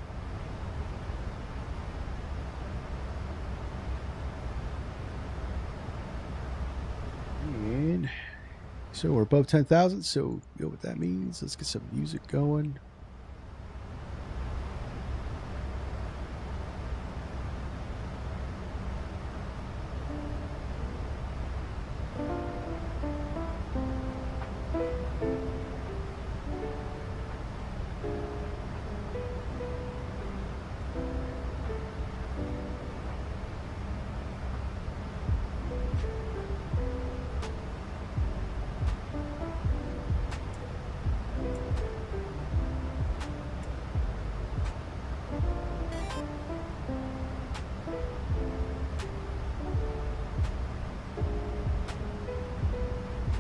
And so we're above 10,000. So you know what that means. Let's get some music going.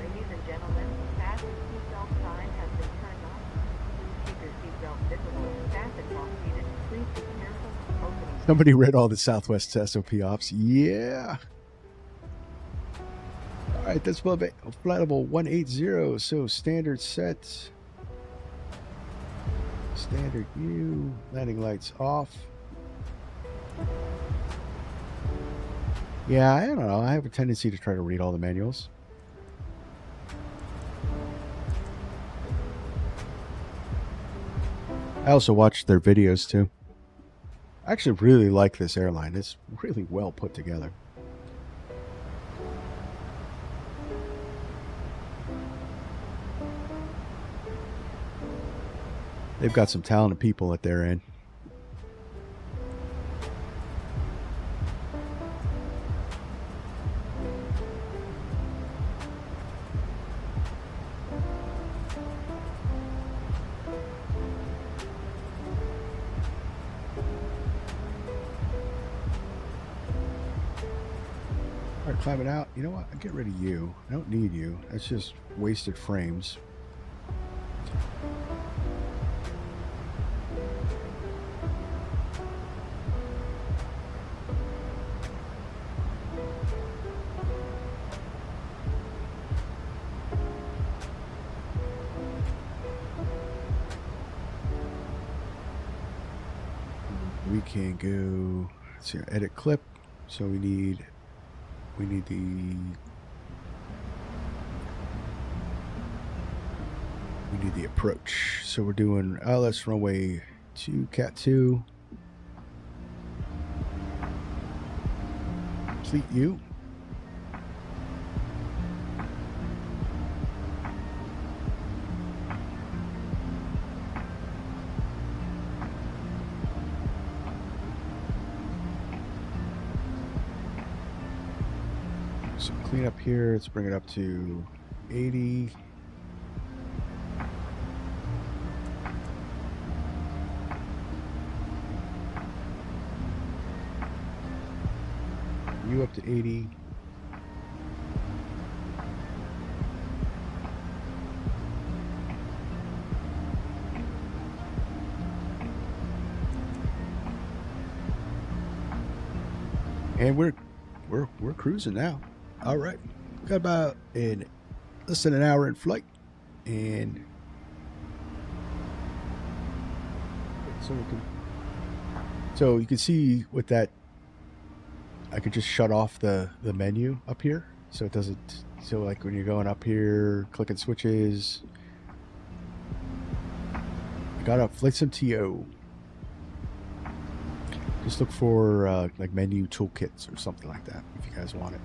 Ladies and gentlemen, fasten seatbelt sign has been turned on. Keep your seatbelt visible. Fasten while seated. Please be careful opening. Somebody read all the Southwest SOP ops. Yeah. All right, that's flight level 180. So standard set. Standard U. Landing lights off. Yeah, I don't know. I have a tendency to try to read all the manuals. I also watch their videos too. I actually really like this airline. It's really well put together. They've got some talented people at their end. All right, climb it out. You know what? I'll get rid of you. I don't need you. That's just wasted frames. We can go, let's see, edit clip. So we need the approach. So we're doing LS runway 2, Cat 2. Complete U. So clean up here. Let's bring it up to 80. U up to 80. And we're cruising now. All right, got about less than an hour in flight, and so you can see with that, I could just shut off the menu up here. So it doesn't. So like when you're going up here, clicking switches. I got a FlightSim TO. Just look for like menu toolkits or something like that if you guys want it.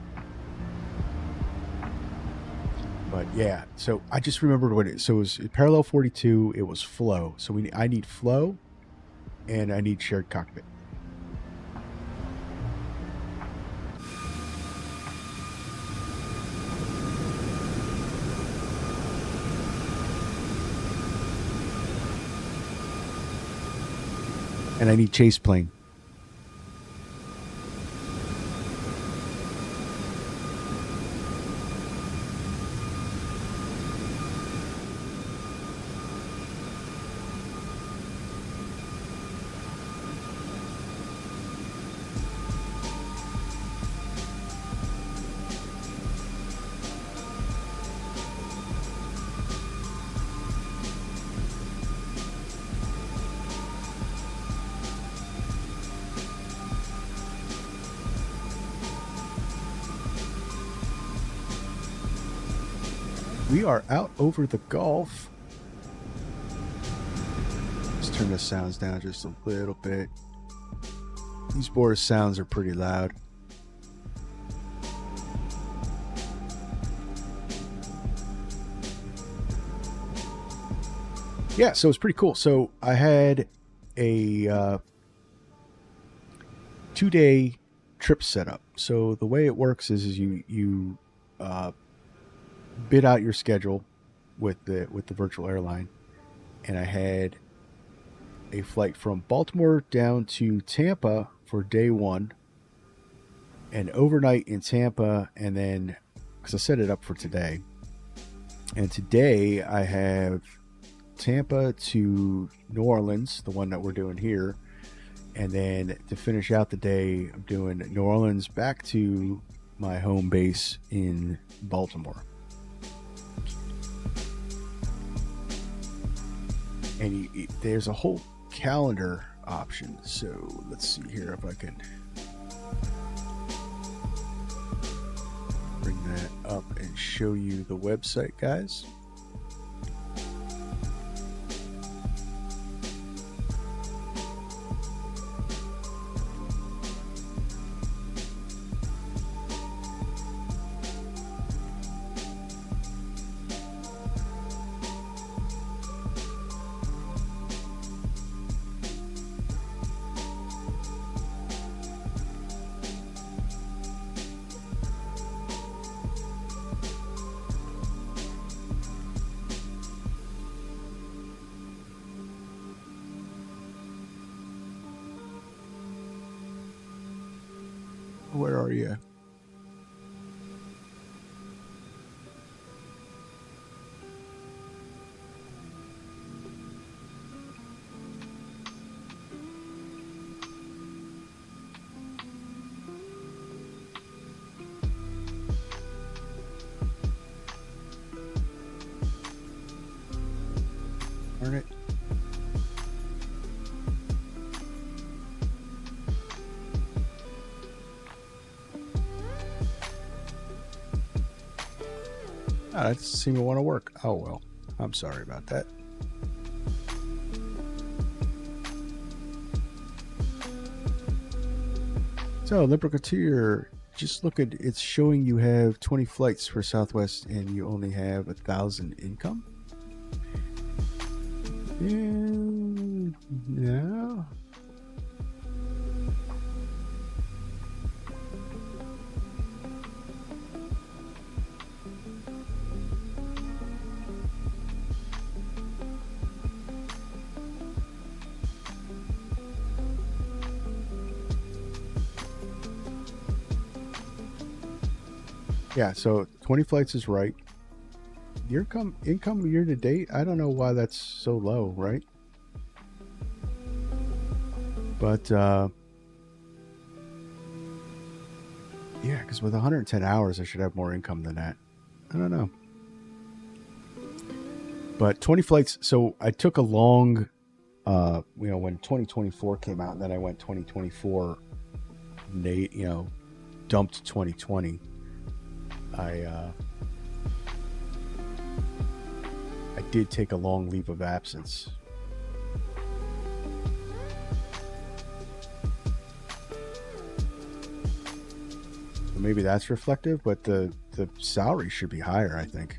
But yeah, so I just remembered what it. So it was parallel 42. It was flow. So I need flow, and I need shared cockpit. And I need chase plane. We are out over the Gulf. Let's turn the sounds down just a little bit. These border sounds are pretty loud. Yeah, so it's pretty cool. So I had a 2-day trip set up. So the way it works is you bid out your schedule with the virtual airline, and I had a flight from Baltimore down to Tampa for day 1, and overnight in Tampa, and then because I set it up for today, and today I have Tampa to New Orleans, the one that we're doing here, and then to finish out the day, I'm doing New Orleans back to my home base in Baltimore. And there's a whole calendar option. So let's see here if I can bring that up and show you the website, guys. Where are you? Darn it. Oh, that doesn't seem to want to work. Oh, well. I'm sorry about that. So, Libracotier, just look at it's showing you have 20 flights for Southwest and you only have 1,000 income. And no. Yeah, so 20 flights is right. Your income year to date, I don't know why that's so low, right? But yeah, because with 110 hours, I should have more income than that. I don't know. But 20 flights. So I took a long, when 2024 came out, and then I went 2024, dumped 2020. I did take a long leave of absence. So maybe that's reflective, but the salary should be higher, I think.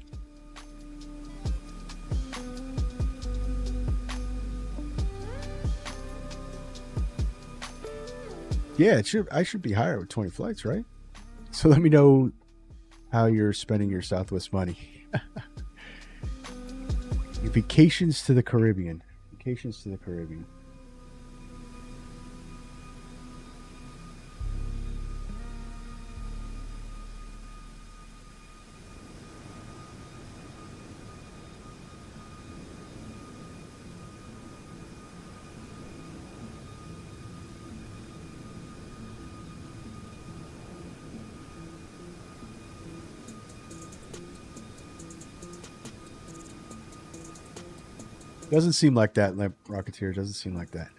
Yeah, it should. I should be higher with 20 flights, right? So let me know how you're spending your Southwest money. Vacations to the Caribbean. Vacations to the Caribbean. Doesn't seem like that, Rocketeer. Doesn't seem like that.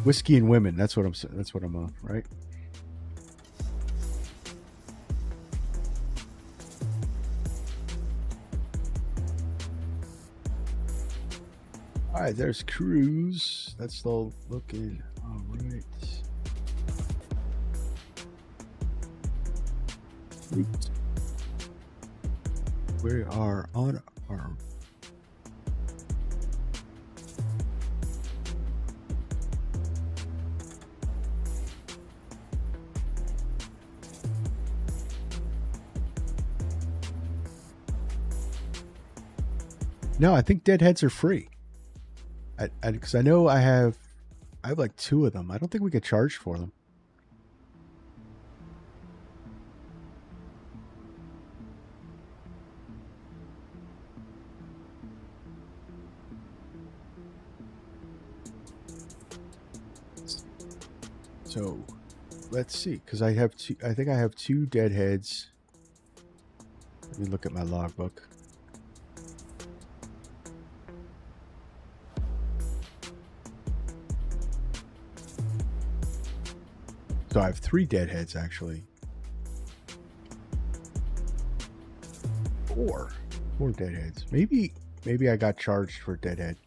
Whiskey and women. That's what I'm on, right? All right, there's cruise. That's still looking all right. We are on our No, I think deadheads are free. Because I know I have like 2 of them. I don't think we get charged for them. So let's see, because I have 2. I think I have 2 deadheads. Let me look at my logbook. So I have 3 deadheads, actually. 4 deadheads. Maybe I got charged for deadhead.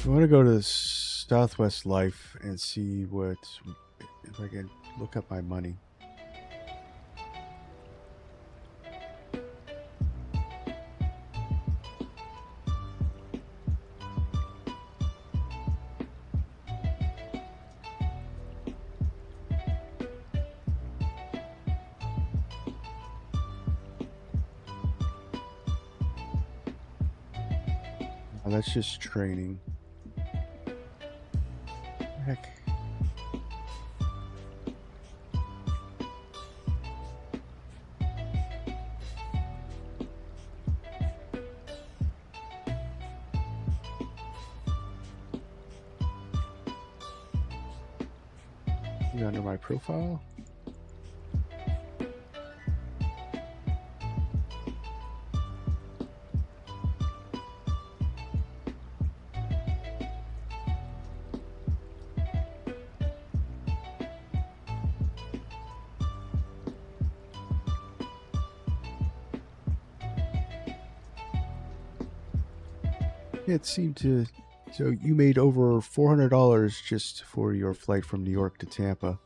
I want to go to Southwest Life and see if I can look up my money. Oh, that's just training. Heck. Under my profile. It seemed to. So you made over $400 just for your flight from New York to Tampa.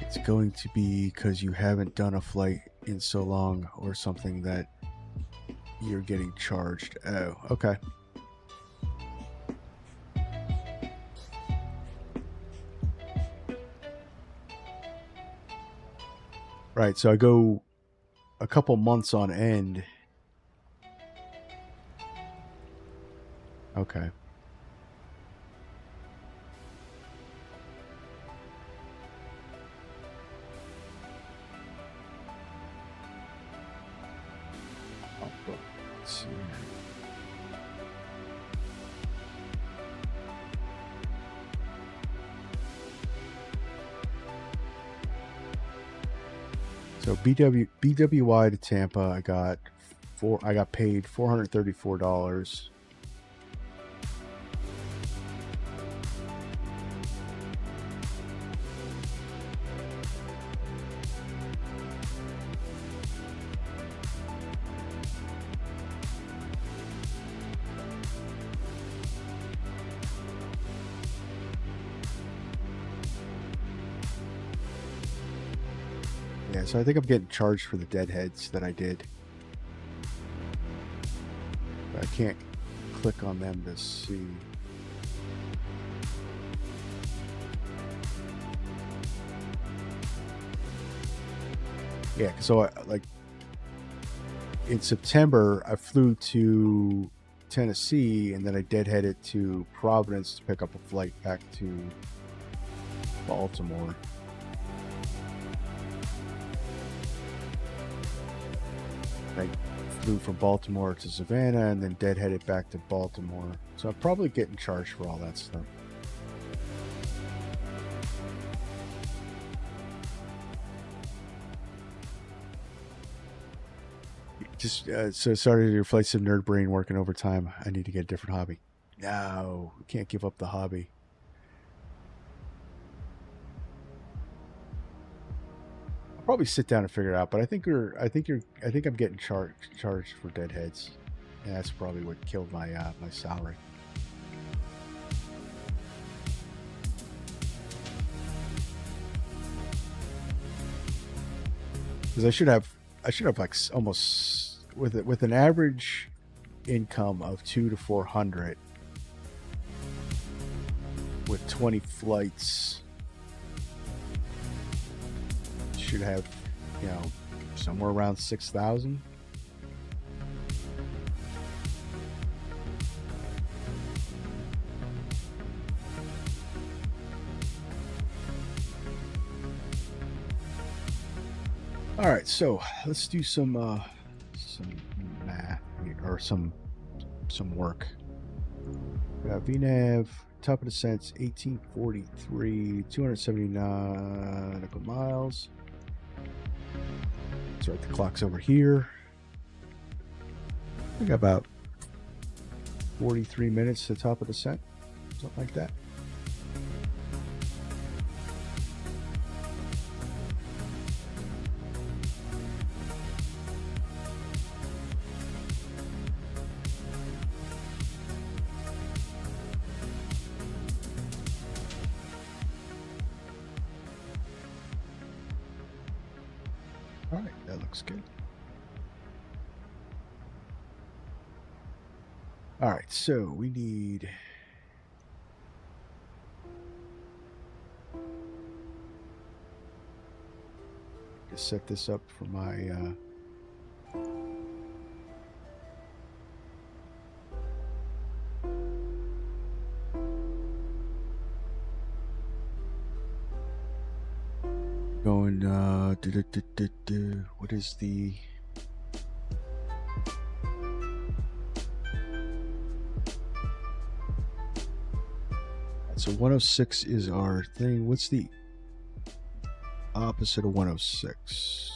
It's going to be because you haven't done a flight in so long or something that you're getting charged. Oh, okay. Right, so I go a couple months on end. Okay. Let's see. So BWI to Tampa, I got paid $434. Yeah, so I think I'm getting charged for the deadheads that I did. But I can't click on them to see. Yeah, so in September, I flew to Tennessee and then I deadheaded to Providence to pick up a flight back to Baltimore. I flew from Baltimore to Savannah and then deadheaded back to Baltimore. So I'm probably getting charged for all that stuff. Just so sorry, your flight sim nerd brain working overtime. I need to get a different hobby. No, we can't give up the hobby. I'll probably sit down and figure it out. But I think I'm getting charged for deadheads, and that's probably what killed my my salary. Because I should have like almost with an average income of 200 to 400 with 20 flights, should have, you know, somewhere around 6,000. All right, so let's do some math or some work. VNAV, top of descent, 1843, 279 nautical miles. So the clock's over here. We got about 43 minutes to top of descent, something like that. All right, that looks good. All right, so we need to set this up for my going what is the so 106 is our thing. What's the opposite of 106?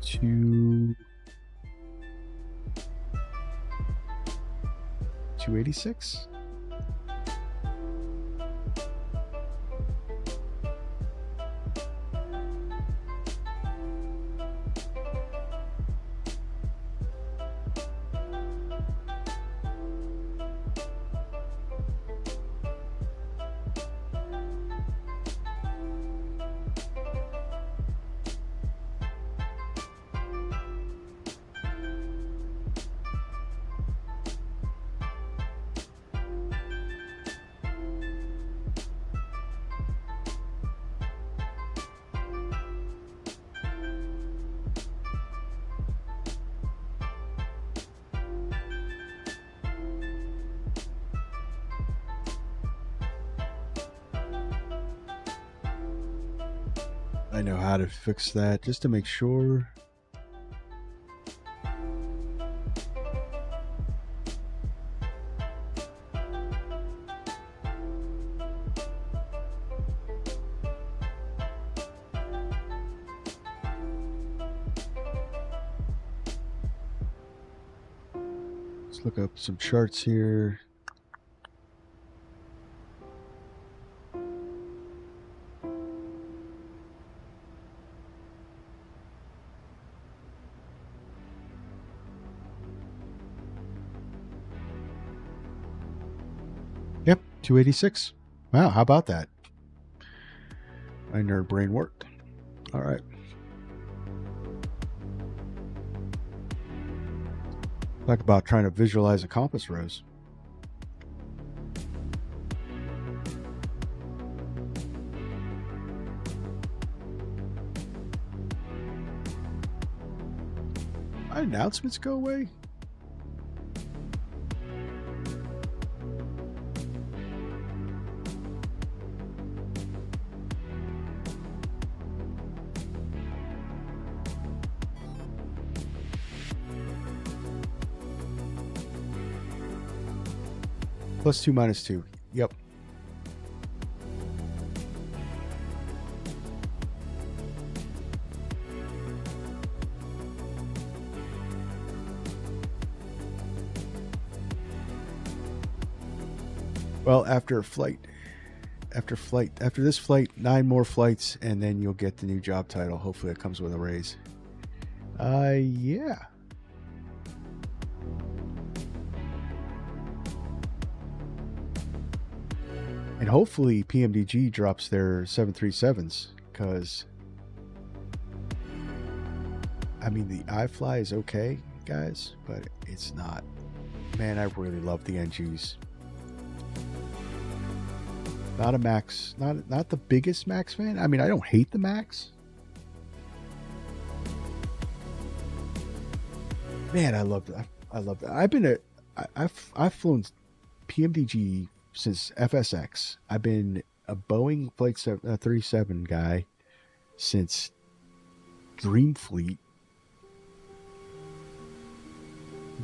Two 286. I know how to fix that just to make sure. Let's look up some charts here. Yep, 286. Wow, how about that? My nerd brain worked. All right. Talk about trying to visualize a compass rose. My announcements go away? +2 -2. Yep. Well, after this flight, 9 more flights, and then you'll get the new job title. Hopefully it comes with a raise. Yeah. And hopefully PMDG drops their 737s, because I mean the Ifly is okay, guys, but it's not. Man, I really love the NGs. Not a Max, not the biggest Max fan. I mean, I don't hate the Max. Man, I love that. I love that. I've flown PMDG since FSX. I've been a Boeing Flight 37 guy since Dream Fleet.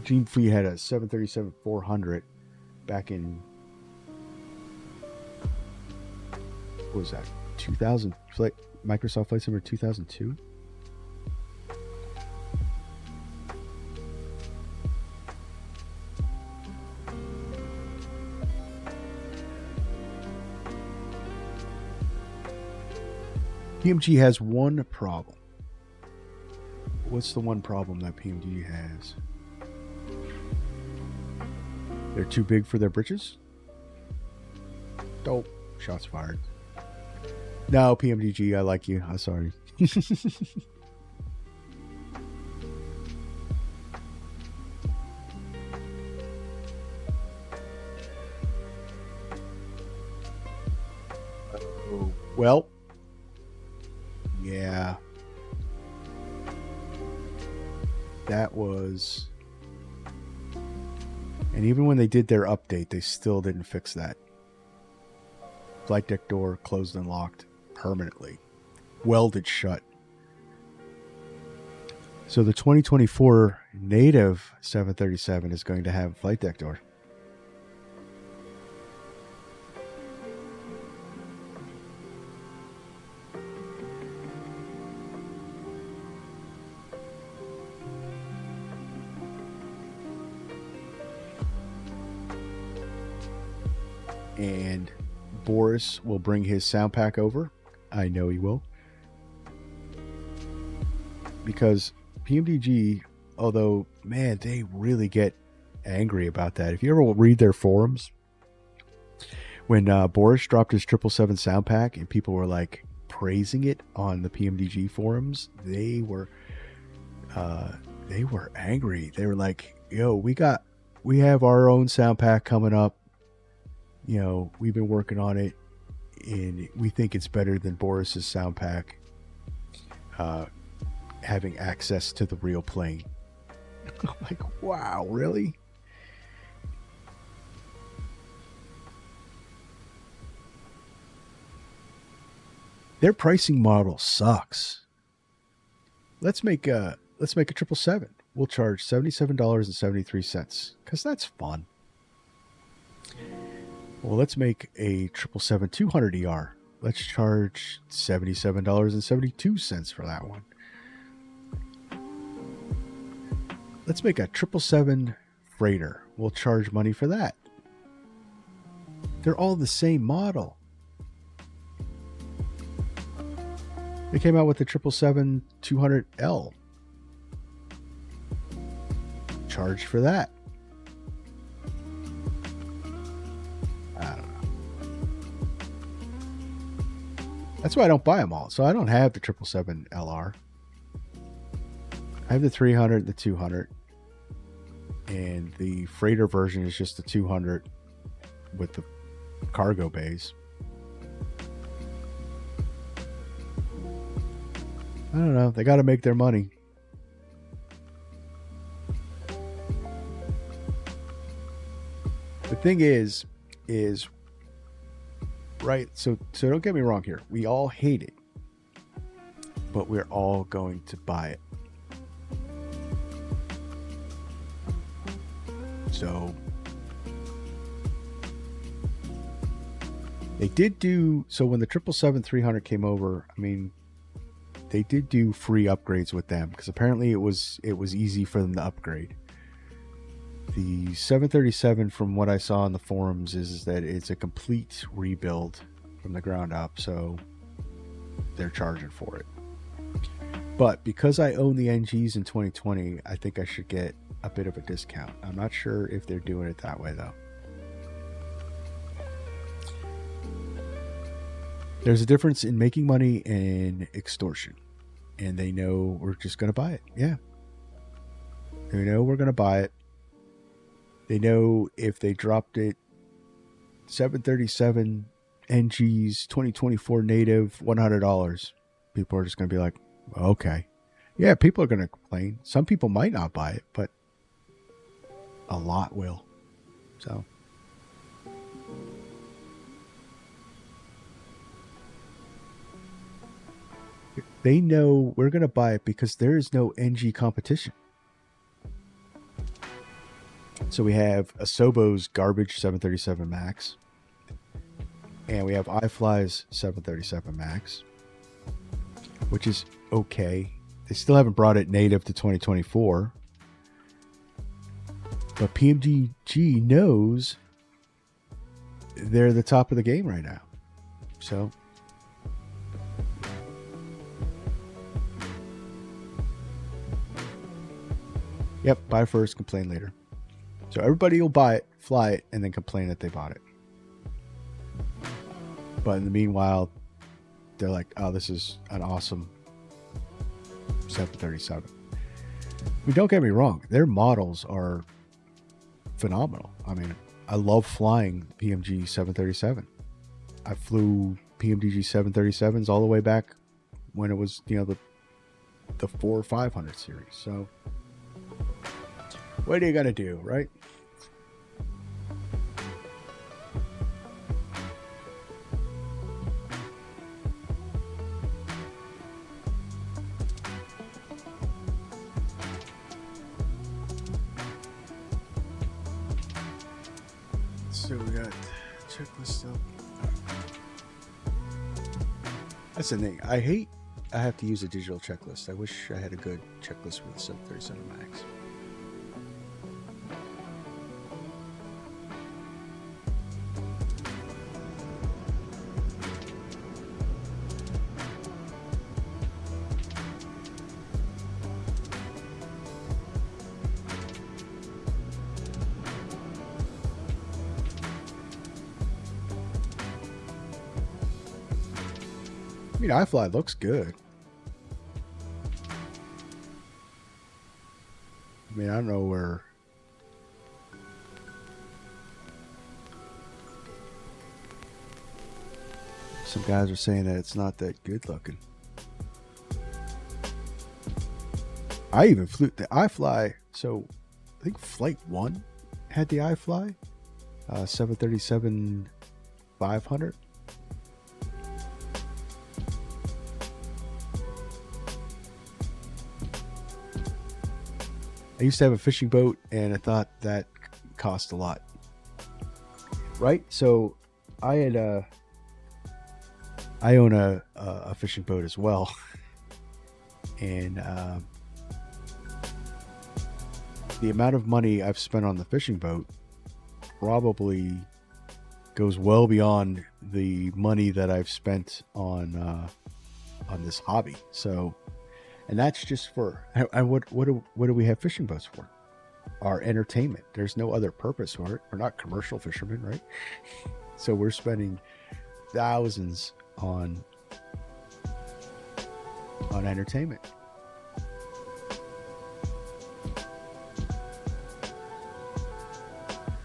Dream Fleet had a 737-400 back in, what was that, 2000? Microsoft Flight Simulator 2002? PMG has one problem. What's the one problem that PMG has? They're too big for their britches? Dope. Shots fired. No, PMDG, I like you. I'm sorry. Well, yeah. That was... And even when they did their update, they still didn't fix that. Flight deck door closed and locked permanently. Welded shut. So the 2024 native 737 is going to have flight deck door. And Boris will bring his sound pack over. I know he will. Because PMDG, although, man, they really get angry about that. If you ever read their forums, when Boris dropped his 777 sound pack and people were like praising it on the PMDG forums, they were angry. They were like, yo, we have our own sound pack coming up. You know, we've been working on it, and we think it's better than Boris's sound pack having access to the real plane. I'm like, wow, really? Their pricing model sucks. Let's make a 777. We'll charge $77.73 because that's fun. Well, let's make a 777-200ER. Let's charge $77.72 for that one. Let's make a freighter. We'll charge money for that. They're all the same model. They came out with the 777-200L. Charged for that. I don't know. That's why I don't buy them all. So I don't have the 777LR. I have the 300, the 200. And the freighter version is just the 200 with the cargo bays. I don't know. They got to make their money. The thing is right. So don't get me wrong here. We all hate it, but we're all going to buy it. So they did do, so when the 777-300 came over, I mean, they did do free upgrades with them because apparently it was easy for them to upgrade. The 737, from what I saw in the forums, is that it's a complete rebuild from the ground up, so they're charging for it. But because I own the NGs in 2020, I think I should get a bit of a discount. I'm not sure if they're doing it that way though. There's a difference in making money and extortion, and they know we're just going to buy it. Yeah, they know we're going to buy it. They know if they dropped it 737 NGs 2024 native $100, people are just going to be like, okay. Yeah, people are going to complain. Some people might not buy it, but a lot will. So they know we're going to buy it because there is no NG competition. So we have Asobo's garbage 737 Max, and we have Ifly's 737 Max, which is okay. They still haven't brought it native to 2024. But PMGG knows they're the top of the game right now. So yep, buy first, complain later. So everybody will buy it, fly it, and then complain that they bought it. But in the meanwhile, they're like, oh, this is an awesome 737. I mean, don't get me wrong. Their models are phenomenal. I mean, I love flying PMG 737. I flew PMDG 737s all the way back when it was, you know, the 400 or 500 series. So what are you gonna do, right? So we got checklist up. That's the thing. I hate I have to use a digital checklist. I wish I had a good checklist with the 737 Max. I mean, Ifly looks good. I mean, I don't know where. Some guys are saying that it's not that good looking. I even flew the Ifly. So I think Flight 1 had the Ifly 737-500. I used to have a fishing boat, and I thought that cost a lot. Right? So I had I own a fishing boat as well, and the amount of money I've spent on the fishing boat probably goes well beyond the money that I've spent on this hobby. So, and that's just for, and what do we have fishing boats for? Our entertainment. There's no other purpose for it. We're not commercial fishermen, right? So we're spending thousands on entertainment.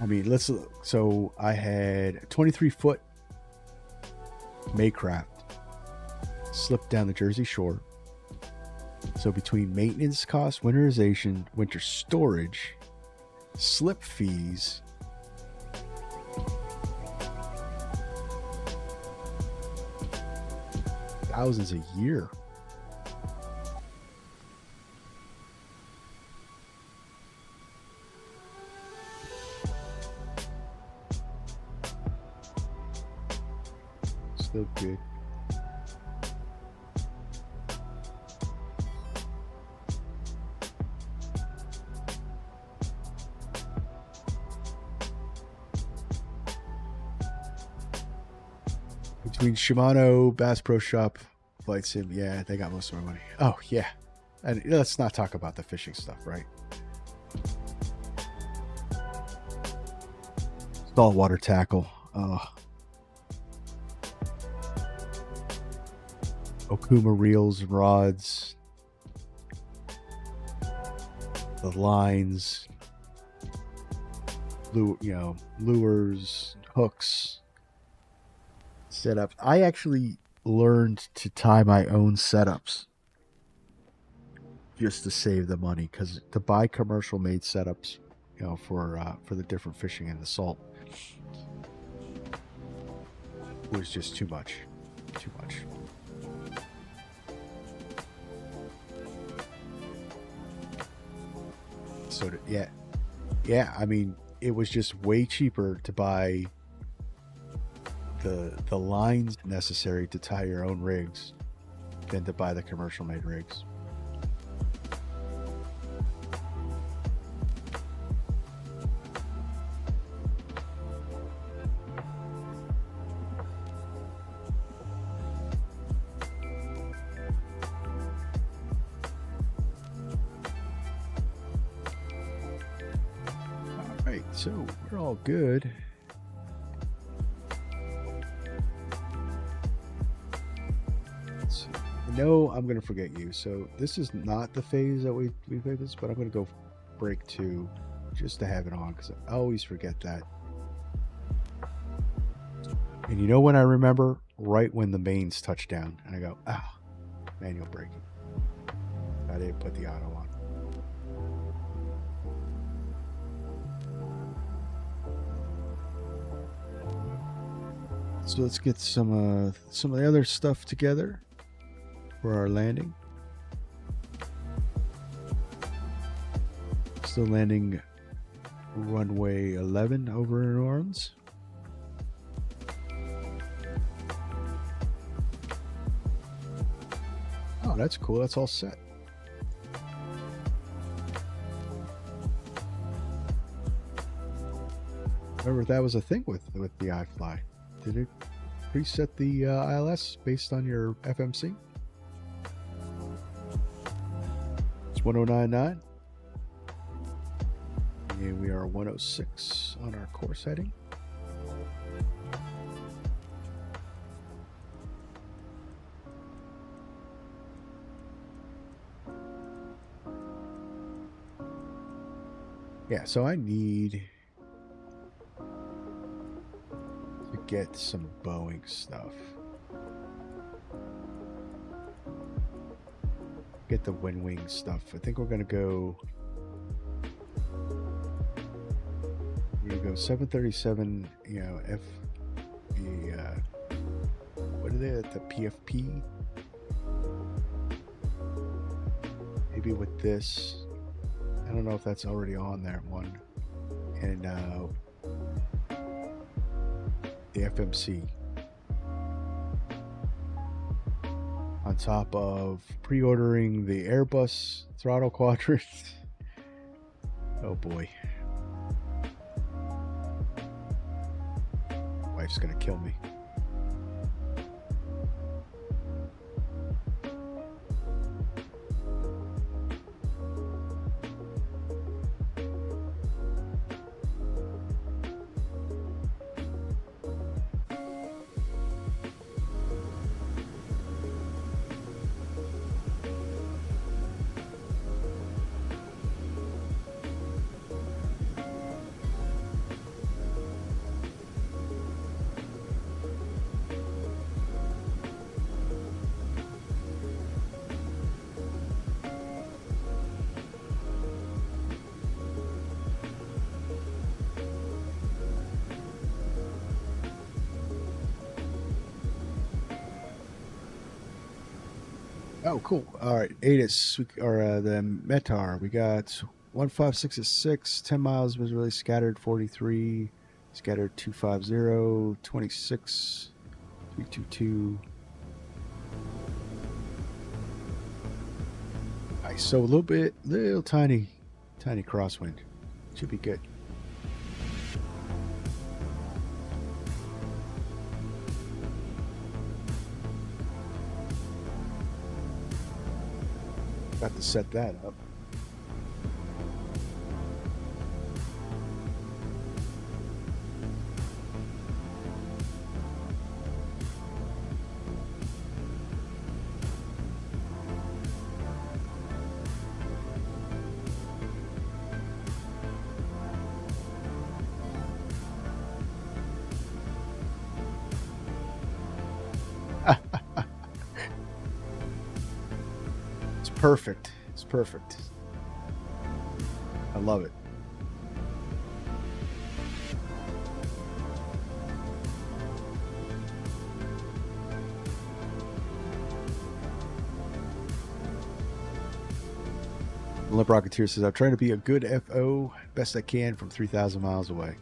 I mean, let's look. So I had a 23-foot Maycraft slipped down the Jersey Shore. So between maintenance costs, winterization, winter storage, slip fees, thousands a year. Still good. Between Shimano, Bass Pro Shop, VATSIM, yeah, they got most of my money. Oh, yeah. And let's not talk about the fishing stuff, right? Saltwater tackle. Okuma reels and rods. The lines. Lures, hooks. Setups. I actually learned to tie my own setups just to save the money, because to buy commercial made setups, for the different fishing and the salt was just too much. So yeah. I mean, it was just way cheaper to buy the lines necessary to tie your own rigs than to buy the commercial made rigs. All right, so we're all good. No, I'm going to forget you. So this is not the phase that we played this, but I'm going to go break 2 just to have it on, because I always forget that. And you know when I remember? Right when the mains touch down. And I go, manual braking. I didn't put the auto on. So let's get some of the other stuff together for our landing. Still landing runway 11 over in New Orleans. Oh, that's cool. That's all set. Remember, that was a thing with the Ifly. Did it preset the ILS based on your FMC? It's 1099. And we are 106 on our course heading. Yeah, so I need to get some Boeing stuff. Get the wind wing stuff. I think we're gonna go 737, what are they at the PFP? Maybe with this. I don't know if that's already on that one. And the FMC. On top of pre-ordering the Airbus throttle quadrant Oh boy. Wife's gonna kill me. Oh, cool. All right, ATIS, or the METAR, we got 156 10 miles was really scattered, 43, scattered 250, 26, 322. Nice. So a little tiny crosswind. Should be good. Got to set that up. It's perfect. It's perfect. I love it. Limp Rocketeer says, I'm trying to be a good FO best I can from 3,000 miles away.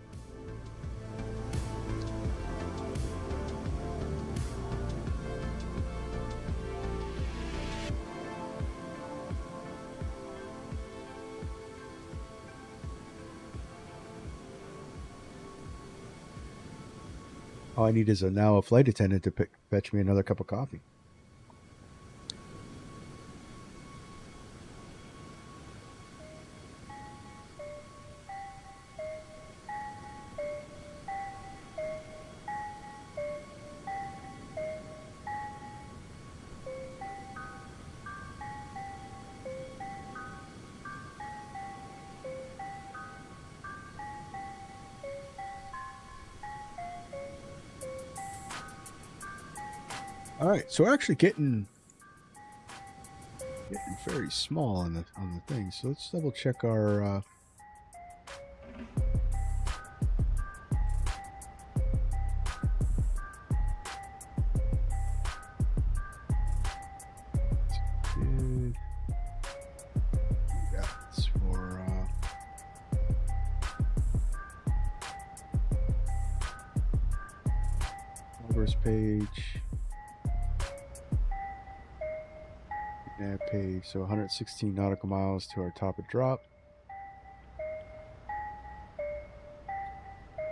All I need is a flight attendant to fetch me another cup of coffee. All right, so we're actually getting very small on the thing. So let's double check our. That's for first page. Nav page, so 116 nautical miles to our top of drop.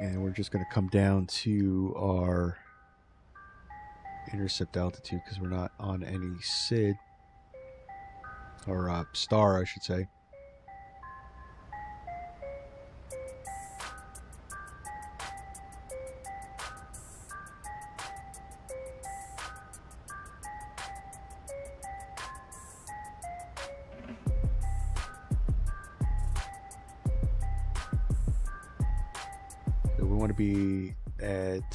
And we're just going to come down to our intercept altitude because we're not on any SID, or star, I should say. We want to be at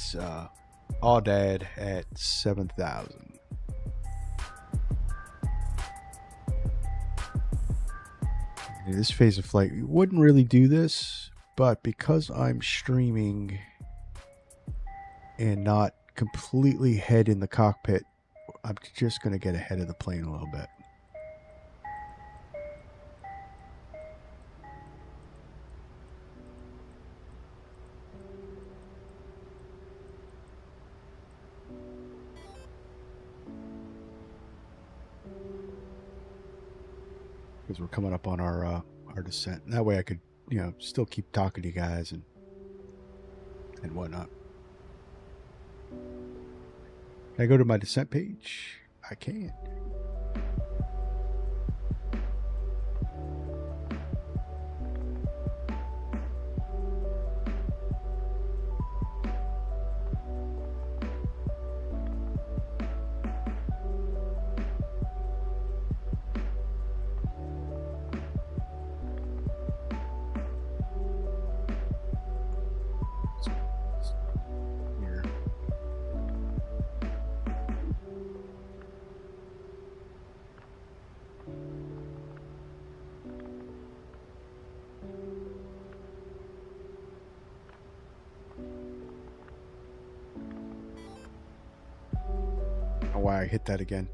Audad at 7,000. This phase of flight, we wouldn't really do this, but because I'm streaming and not completely head in the cockpit, I'm just going to get ahead of the plane a little bit. Because we're coming up on our descent. And that way I could still keep talking to you guys and whatnot. Can I go to my descent page? I can. Why I hit that again. .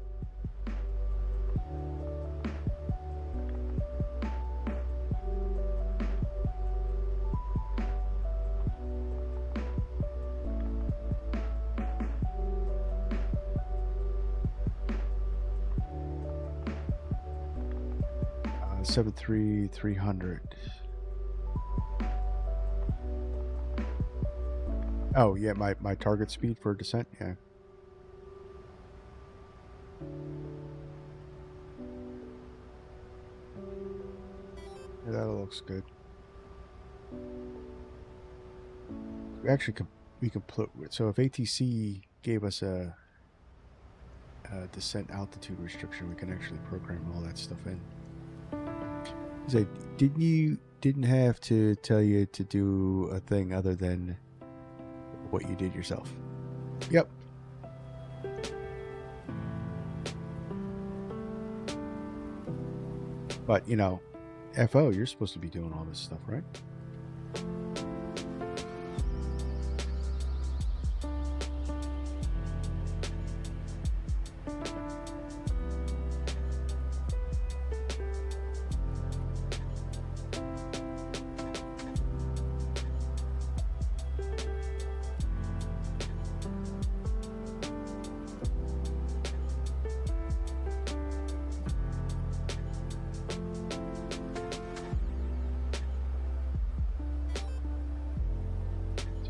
73300. Oh yeah, my target speed for descent, yeah. That looks good. We actually we can put, so if ATC gave us a descent altitude restriction, we can actually program all that stuff in. So didn't have to tell you to do a thing other than what you did yourself. Yep. But FO, you're supposed to be doing all this stuff, right?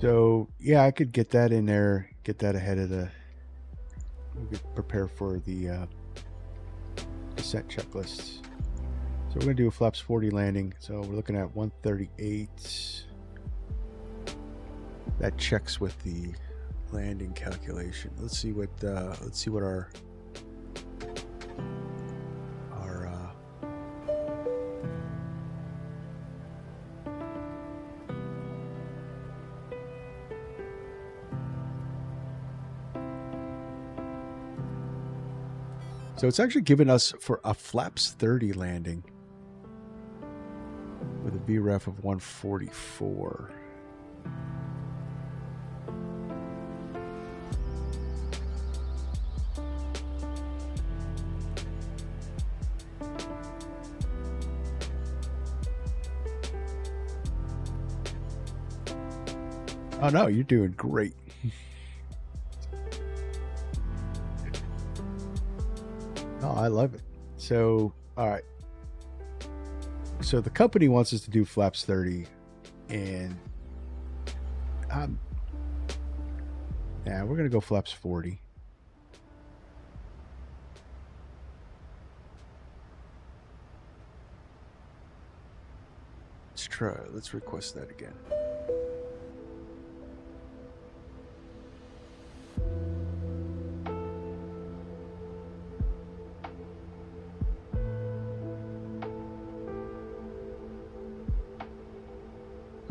So yeah, I could get that in there, get that ahead of the. We could prepare for the descent checklists. So we're gonna do a flaps 40 landing. So we're looking at 138. That checks with the landing calculation. Let's see what our So it's actually given us for a flaps 30 landing with a VREF of 144. Oh no, you're doing great. Oh, I love it. So, all right. So the company wants us to do flaps 30, and yeah, we're gonna go flaps 40. Let's try. Let's request that again.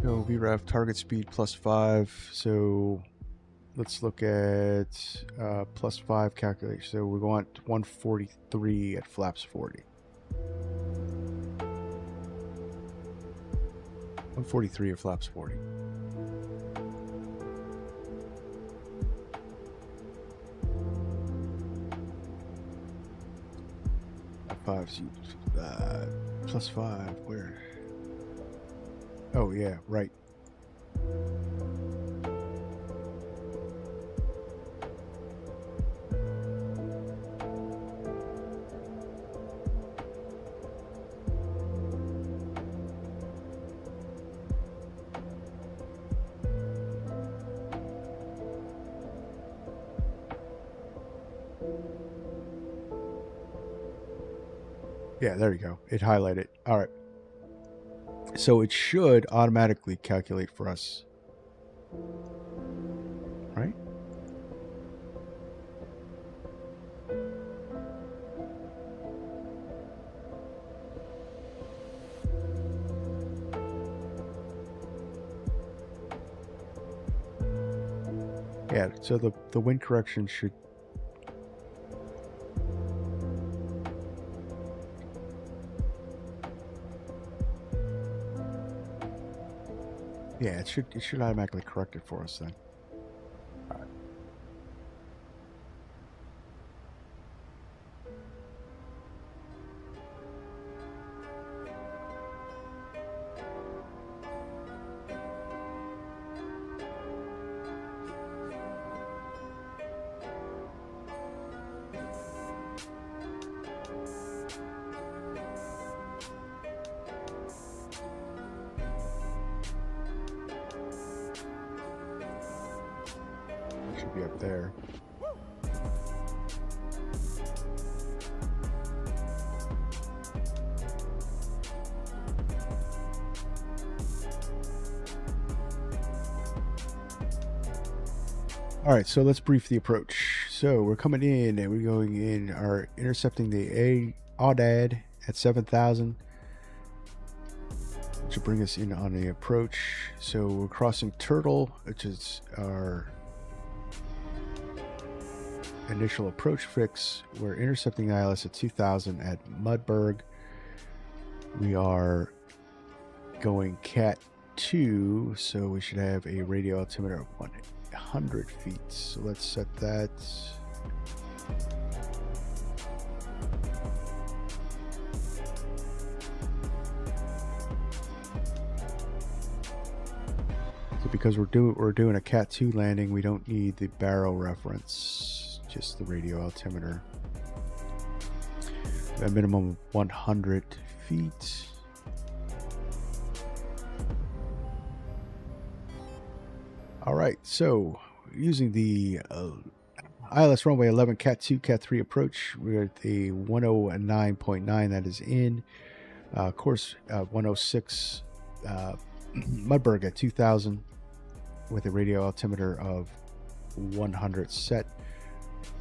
So VREF target speed +5. So let's look at +5 calculation. So we want 143 at flaps 40. 143 at flaps 40. +5, where? Oh yeah, right. Yeah, there you go. It highlighted. All right. So it should automatically calculate for us. Right? Yeah, so the wind correction should... Yeah, it should automatically correct it for us then. All right. It should be up there. All right, so let's brief the approach. So we're coming in and we're going in, are intercepting the Audad at 7,000, which will bring us in on the approach. So we're crossing Turtle, which is our initial approach fix. We're intercepting the ILS at 2,000 at Mudberg. We are going Cat 2, so we should have a radio altimeter of 100 feet. So let's set that. So because we're doing a Cat 2 landing, we don't need the barrel reference, just the radio altimeter. A minimum of 100 feet. All right, so using the ILS runway 11 Cat 2, Cat 3 approach, we're at the 109.9 that is in. Course 106 Mudberg at 2,000 with a radio altimeter of 100 set.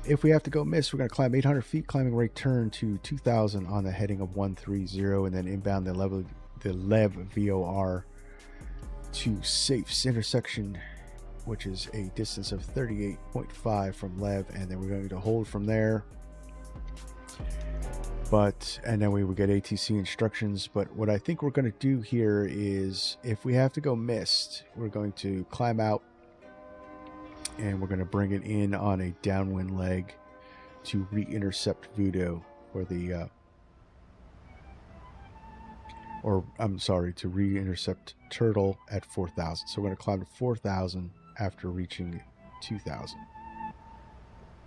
If we have to go miss, we're going to climb 800 feet, climbing right turn to 2,000 on the heading of 130, and then inbound the Lev VOR to Safes intersection, which is a distance of 38.5 from Lev, and then we're going to hold from there. And then we would get ATC instructions. But what I think we're going to do here is, if we have to go missed, we're going to climb out and we're going to bring it in on a downwind leg to re-intercept Voodoo for the to re-intercept Turtle at 4,000. So we're going to climb to 4,000 after reaching 2,000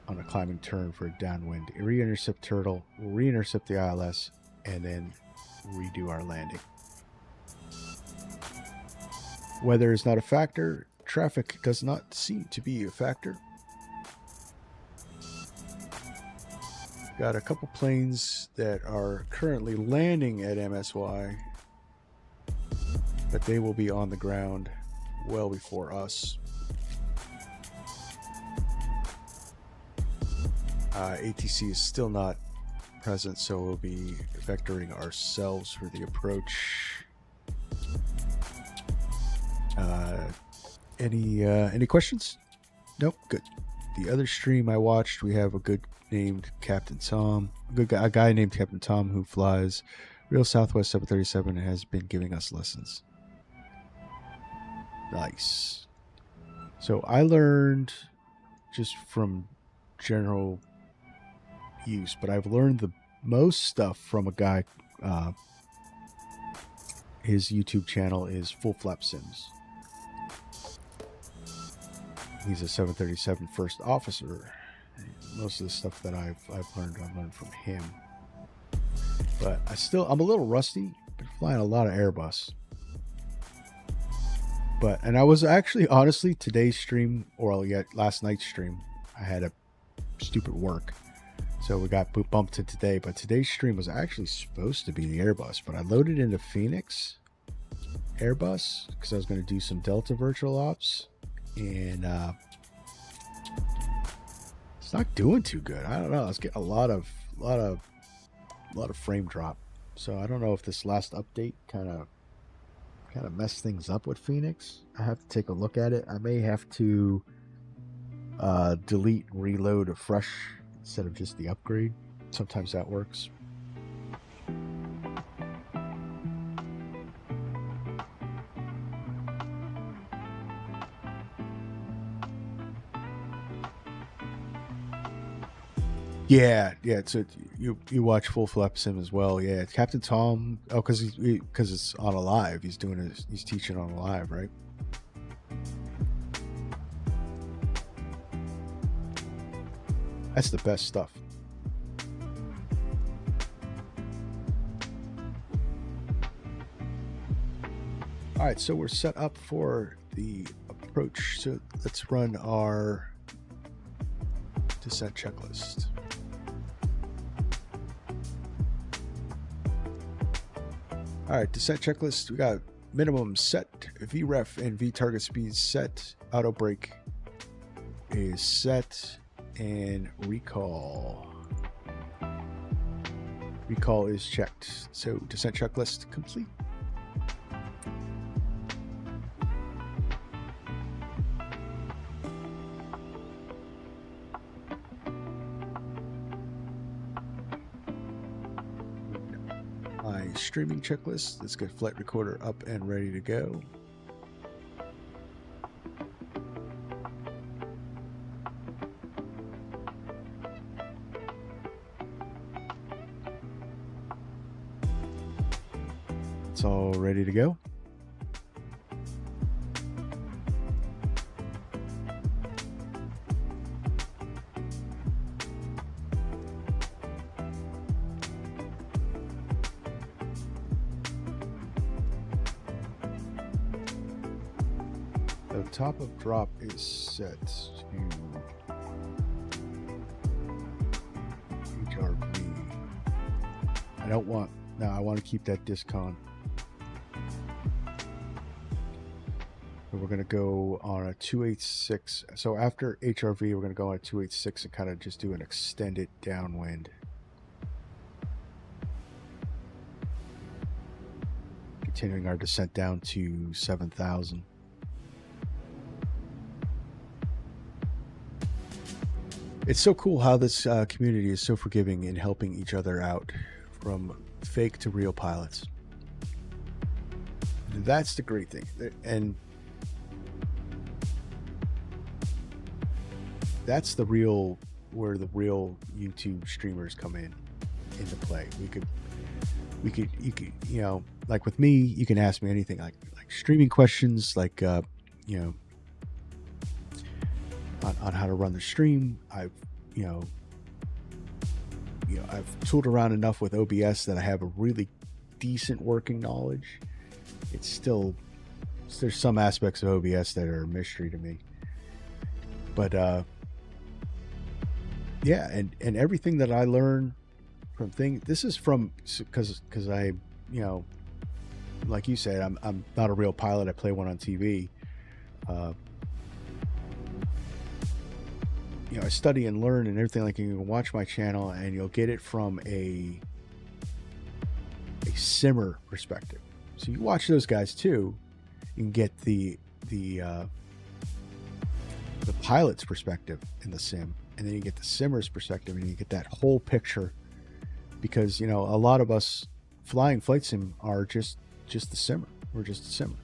on a climbing turn for a downwind. Re-intercept Turtle, we'll re-intercept the ILS, and then redo our landing. Weather is not a factor. Traffic does not seem to be a factor. Got a couple planes that are currently landing at MSY, but they will be on the ground well before us. ATC is still not present, so we'll be vectoring ourselves for the approach. Any questions? Nope. Good. The other stream I watched, we have a good named Captain Tom, a guy named Captain Tom who flies real Southwest 737 and has been giving us lessons. Nice. So I learned just from general use, but I've learned the most stuff from a guy. His YouTube channel is Full Flap Sims. He's a 737 first officer. Most of the stuff that I've learned from him. But I'm a little rusty. Been flying a lot of Airbus. And I was actually, honestly, today's stream, or last night's stream, I had a stupid work. So we got bumped to today, but today's stream was actually supposed to be the Airbus, but I loaded into Phoenix Airbus because I was going to do some Delta virtual ops, and it's not doing too good. I don't know. I was getting a lot of frame drop. So I don't know if this last update kind of messed things up with Phoenix. I have to take a look at it. I may have to delete and reload a fresh instead of just the upgrade. Sometimes that works. Yeah. So you watch Full Flap Sim as well. Yeah, Captain Tom. Oh, because it's on a live. He's teaching on a live, right? That's the best stuff. All right, so we're set up for the approach. So let's run our descent checklist. All right, descent checklist. We got minimum set, VREF and V target speed set, auto brake is set, and recall is checked. So descent checklist complete. My streaming checklist. Let's get flight recorder up and ready to go. It's all ready to go. The top of drop is set to HRV. I want to keep that discon. We're going to go on a 286. So after HRV, we're going to go on a 286 and kind of just do an extended downwind. Continuing our descent down to 7,000. It's so cool how this community is so forgiving in helping each other out, from fake to real pilots. That's the great thing. And that's the real, where the real YouTube streamers come into play. You could, you know, like with me, you can ask me anything, like streaming questions, like, you know, on how to run the stream. I've tooled around enough with OBS that I have a really decent working knowledge. It's still, there's some aspects of OBS that are a mystery to me, but yeah, and everything that I learn from this is from, because I, you know, like you said, I'm not a real pilot. I play one on TV. You know, I study and learn and everything. Like, you can watch my channel and you'll get it from a simmer perspective. So you watch those guys too, you can get the pilot's perspective in the sim, and then you get the simmer's perspective, and you get that whole picture. Because, you know, a lot of us flying flight sim are just the simmer. We're just a simmer.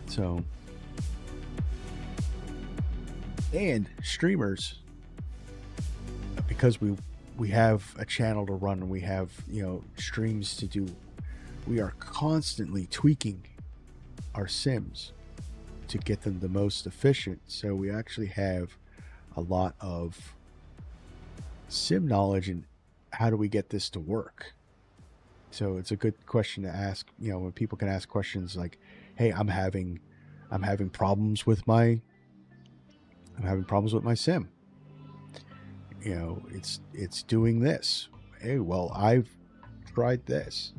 So, and streamers, because we have a channel to run and we have, you know, streams to do, we are constantly tweaking our sims to get them the most efficient. So we actually have a lot of sim knowledge and how do we get this to work. So it's a good question to ask, you know, when people can ask questions like, hey, I'm having problems with my sim. you know, it's doing this. Hey, well, I've tried this.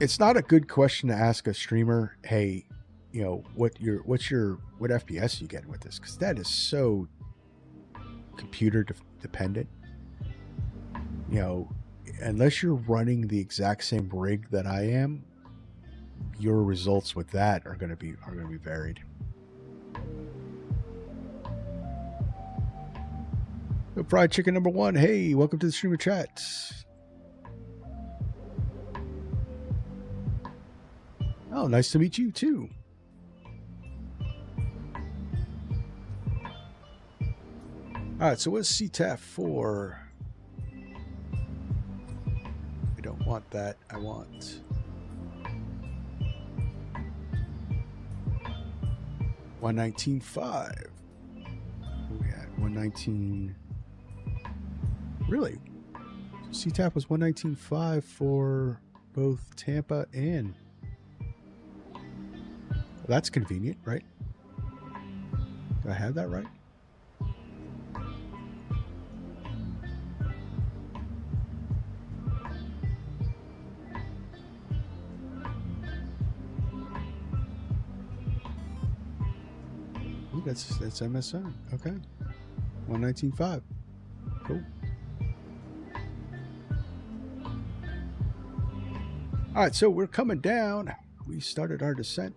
It's not a good question to ask a streamer, hey, you know, what FPS you getting with this? Because that is so computer dependent. You know, unless you're running the exact same rig that I am, your results with that are going to be varied. So fried chicken number 1, hey, welcome to the streamer chat. Oh, nice to meet you too. All right, so what's CTAF for? I don't want that. I want 119.5. We had 119. Really? CTAF was 119.5 for both Tampa and. Well, that's convenient, right? Do I have that right? Ooh, that's MSN. Okay. 119.5. Cool. All right, so we're coming down. We started our descent.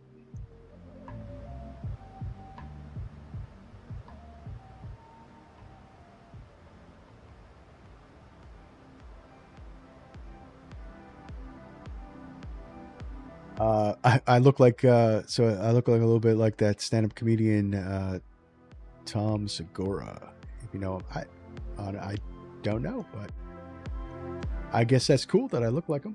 I look like so I look like a little bit like that stand-up comedian Tom Segura. If you know him, I don't know, but I guess that's cool that I look like him.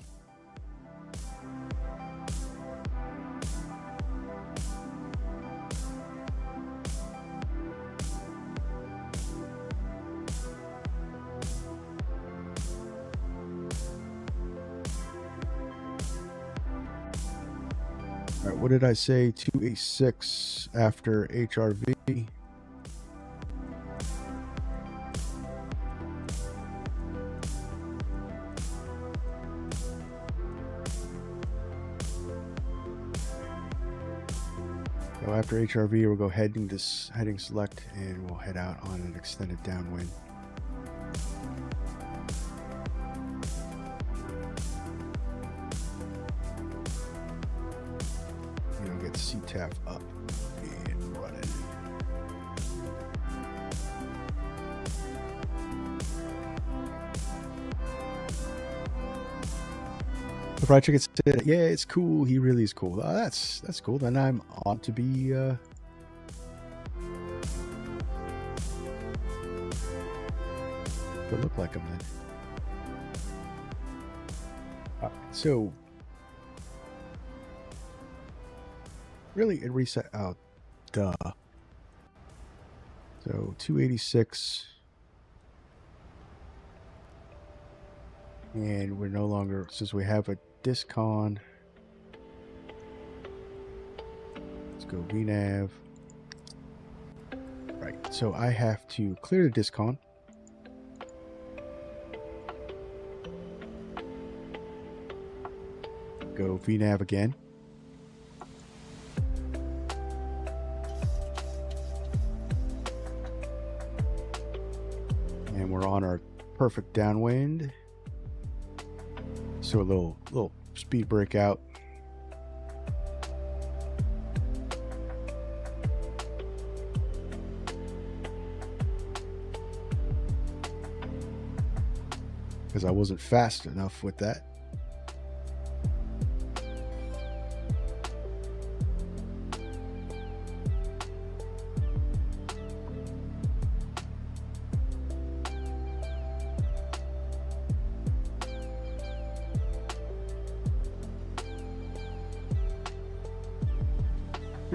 All right, what did I say? 286 after HRV. So after HRV, we'll go heading select, and we'll head out on an extended downwind. CTAF up and running. The fried chicken said, "Yeah, it's cool. He really is cool." Oh, that's cool. Then I'm on to be. Could look like him then. All right, so. Really, it reset out. Duh. So 286. And we're no longer, since we have a discon. Let's go VNav. Right, so I have to clear the discon. Go VNav again. And we're on our perfect downwind. So a little speed breakout. Because I wasn't fast enough with that.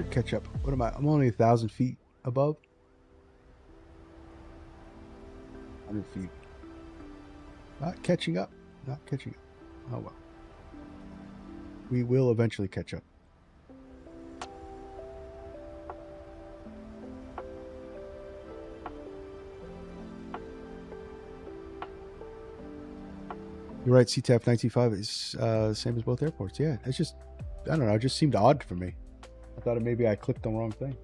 Catch up. What am I? I'm only 1,000 feet above. 100 feet. Not catching up. Not catching up. Oh well. We will eventually catch up. You're right. CTAF 925 is same as both airports. Yeah, it's just, I don't know. It just seemed odd for me. I thought maybe I clicked the wrong thing.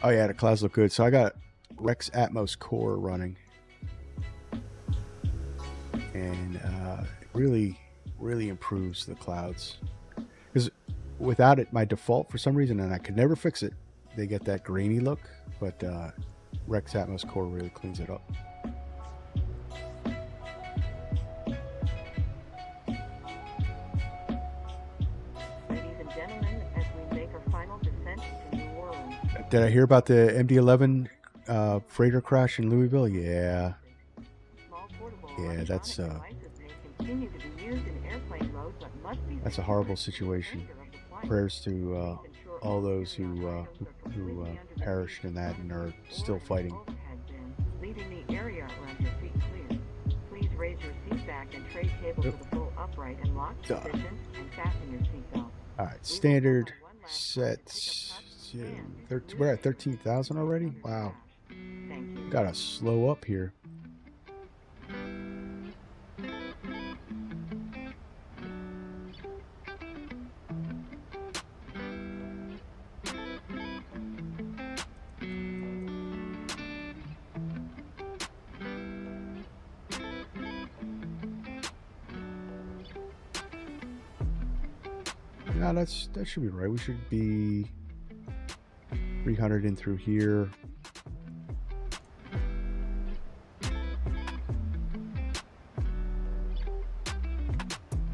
Oh yeah, the clouds look good. So I got Rex Atmos Core running, and it really improves the clouds. Because without it, my default for some reason, and I could never fix it, they get that grainy look. But Rex Atmos Core really cleans it up. Ladies and gentlemen, as we make our final descent to New Orleans. Did I hear about the MD-11 freighter crash in Louisville? Yeah. Yeah, that's a horrible situation. Prayers to all those who perished in that and are still fighting. Leaving the area around your feet clear. Please raise your seat back and tray cable to the full upright and lock position and fasten your seatbelt. All right, standard sets. We're at 13,000 already? Wow. Gotta slow up here. No, that should be right. We should be 300 in through here.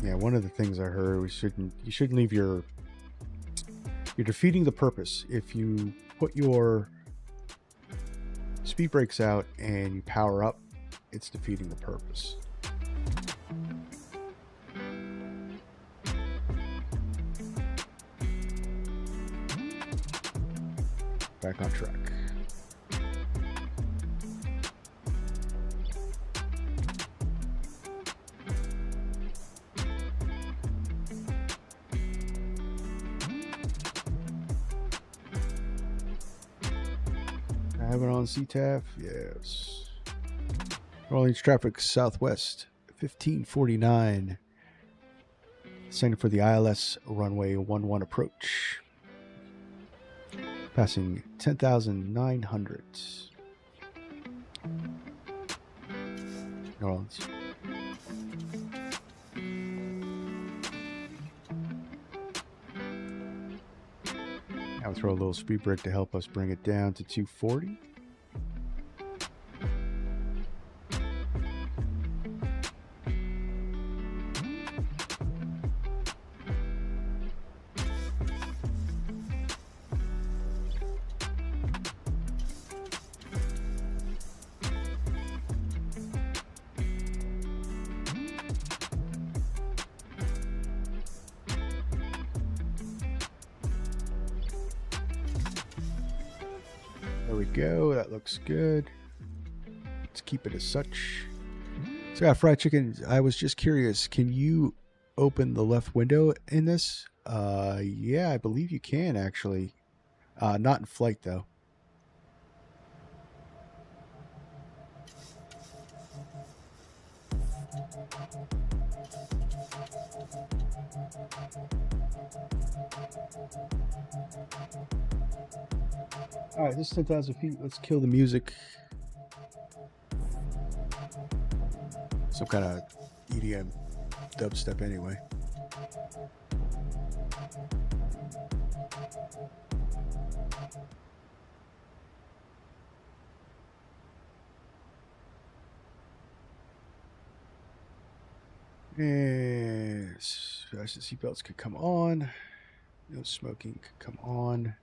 Yeah, one of the things I heard, you shouldn't leave you're defeating the purpose. If you put your speed brakes out and you power up, it's defeating the purpose. Back on track. I have it on CTAF. Yes. Orleans traffic Southwest 1549. Signing for the ILS runway 11 approach. Passing 10,900. New Orleans. I'll throw a little speed brake to help us bring it down to 240. There we go. That looks good. Let's keep it as such. So yeah, fried chicken. I was just curious. Can you open the left window in this? Yeah, I believe you can actually. Not in flight though. All right, this is 10,000 feet. Let's kill the music. Some kind of EDM dubstep anyway. And fasten seatbelts could come on. No smoking could come on.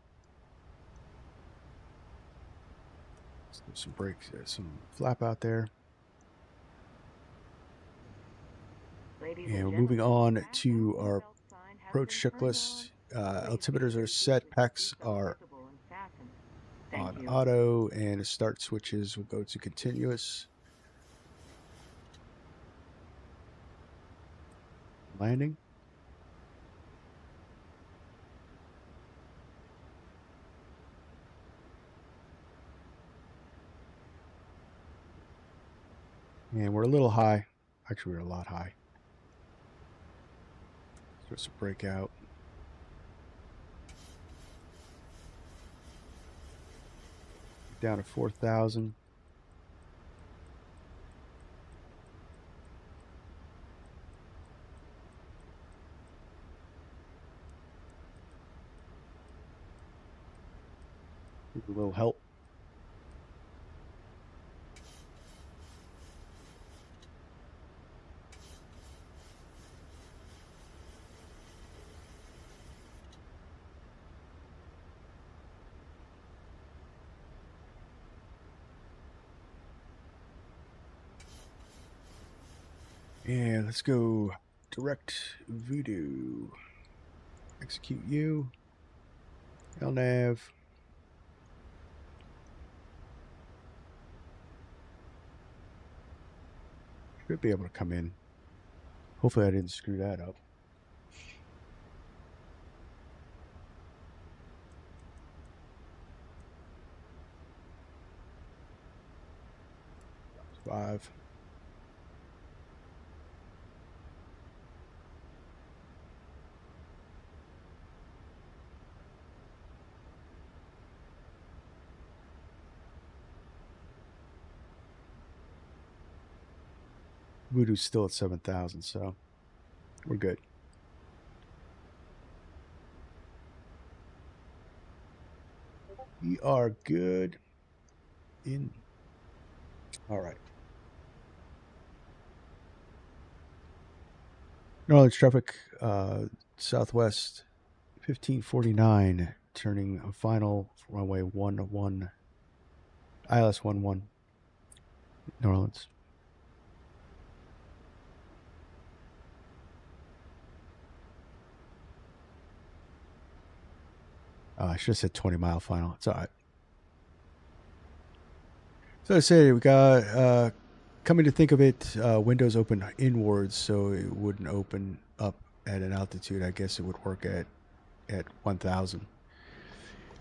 Some brakes, some flap out there. And we're moving on to our approach checklist. Altimeters are set, PACs are on auto, and start switches will go to continuous. Landing. And we're a little high. Actually, we're a lot high. Just a breakout. Down to 4,000. A little help. And let's go direct voodoo. Execute you. LNAV. Should be able to come in. Hopefully I didn't screw that up. Five. Voodoo's still at 7,000, so we're good. We are good. In. All right. New Orleans traffic, Southwest 1549, turning a final runway 11, ILS 11, New Orleans. I should have said 20-mile final. It's all right. So I say we got, coming to think of it, windows open inwards, so it wouldn't open up at an altitude. I guess it would work at 1,000.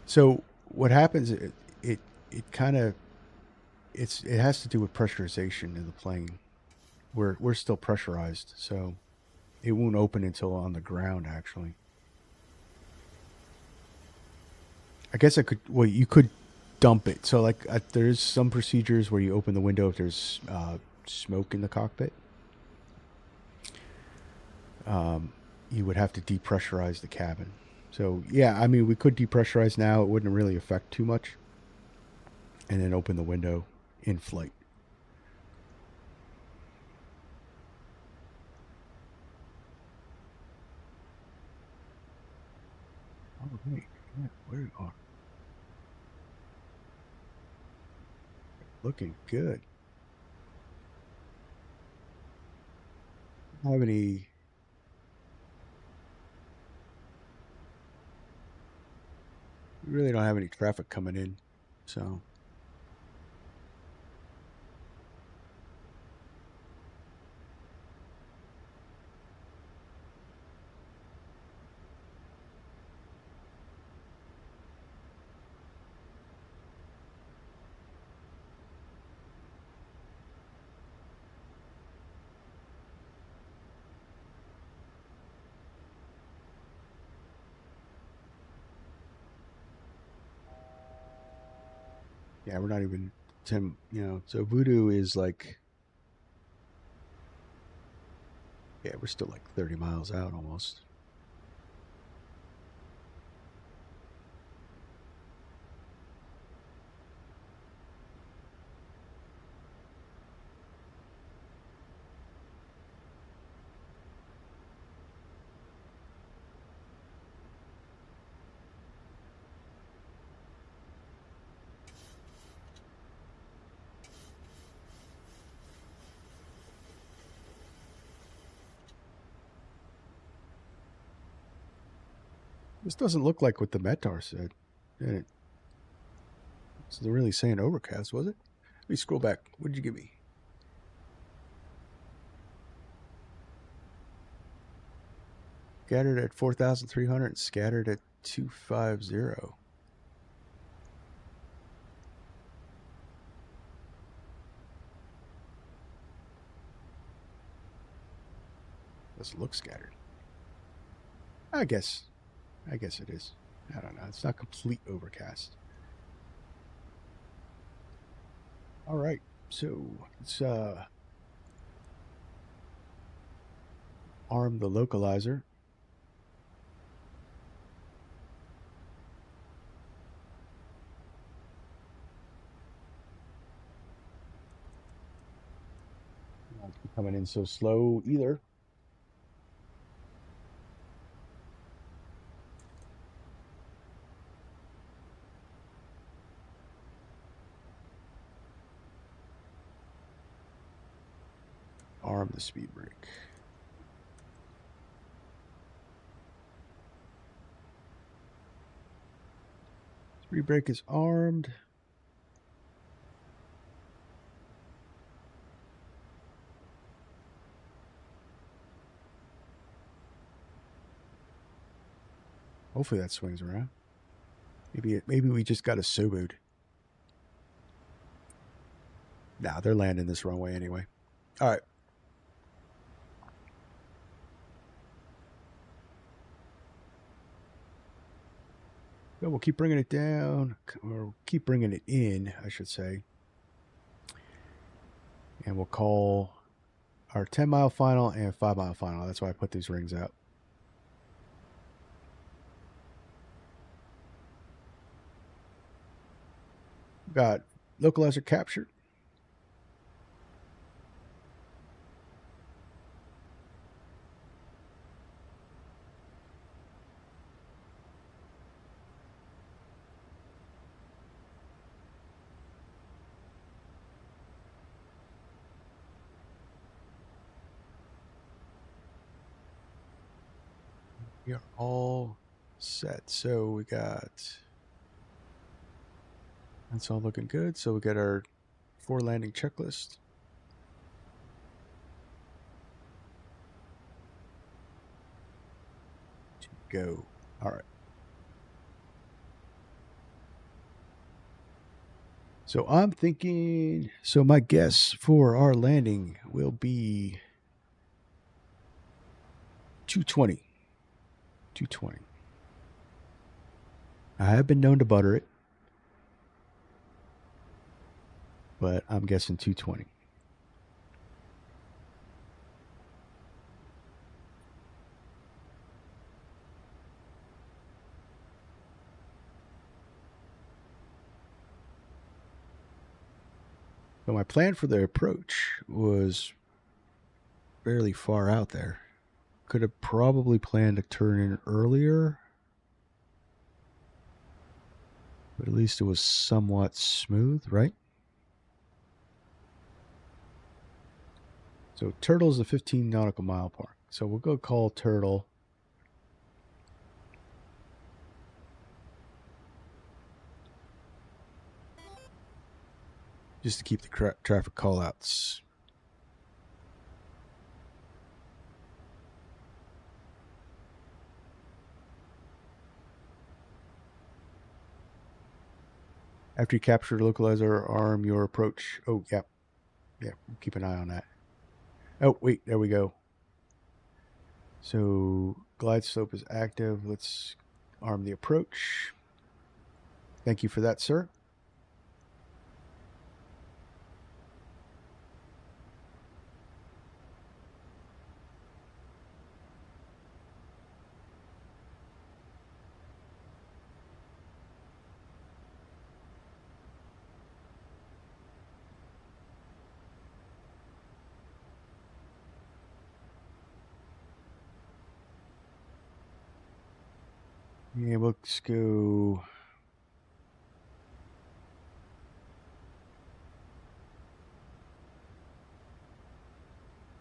So what happens? It kind of it has to do with pressurization in the plane. We're still pressurized, so it won't open until on the ground. Actually, I guess I could. Well, you could dump it. So like there's some procedures where you open the window if there's smoke in the cockpit. You would have to depressurize the cabin. So yeah, I mean we could depressurize now. It wouldn't really affect too much. And then open the window in flight. Oh wait, yeah, where are? Looking good. Don't have any. We really don't have any traffic coming in, so. Yeah, we're not even 10, so Voodoo is like, yeah, we're still like 30 miles out almost. This doesn't look like what the METAR said. Did it? It's really saying overcast, was it? Let me scroll back. What did you give me? Scattered at 4,300 and scattered at 250. Doesn't look scattered. I guess it is. I don't know. It's not complete overcast. All right. So let's arm the localizer. Not coming in so slow either. Arm the speed brake. Speed brake is armed. Hopefully that swings around. Maybe we just got a Soboed. Nah, they're landing this runway anyway. All right. So we'll keep bringing it down, or keep bringing it in, I should say. And we'll call our 10-mile final and 5-mile final. That's why I put these rings out. Got localizer captured. We are all set. So we got, that's all looking good. So we got our 4 landing checklist. Go. All right. So I'm thinking, so my guess for our landing will be 220. 220. I have been known to butter it, but I'm guessing 220. So my plan for the approach was fairly far out there. Could have probably planned to turn in earlier, but at least it was somewhat smooth, right? So Turtle's a 15 nautical mile park. So we'll go call Turtle. Just to keep the traffic callouts. After you capture the localizer, arm your approach. Oh, yeah. Yeah, keep an eye on that. Oh, wait, there we go. So glide slope is active. Let's arm the approach. Thank you for that, sir. Yeah, let's go.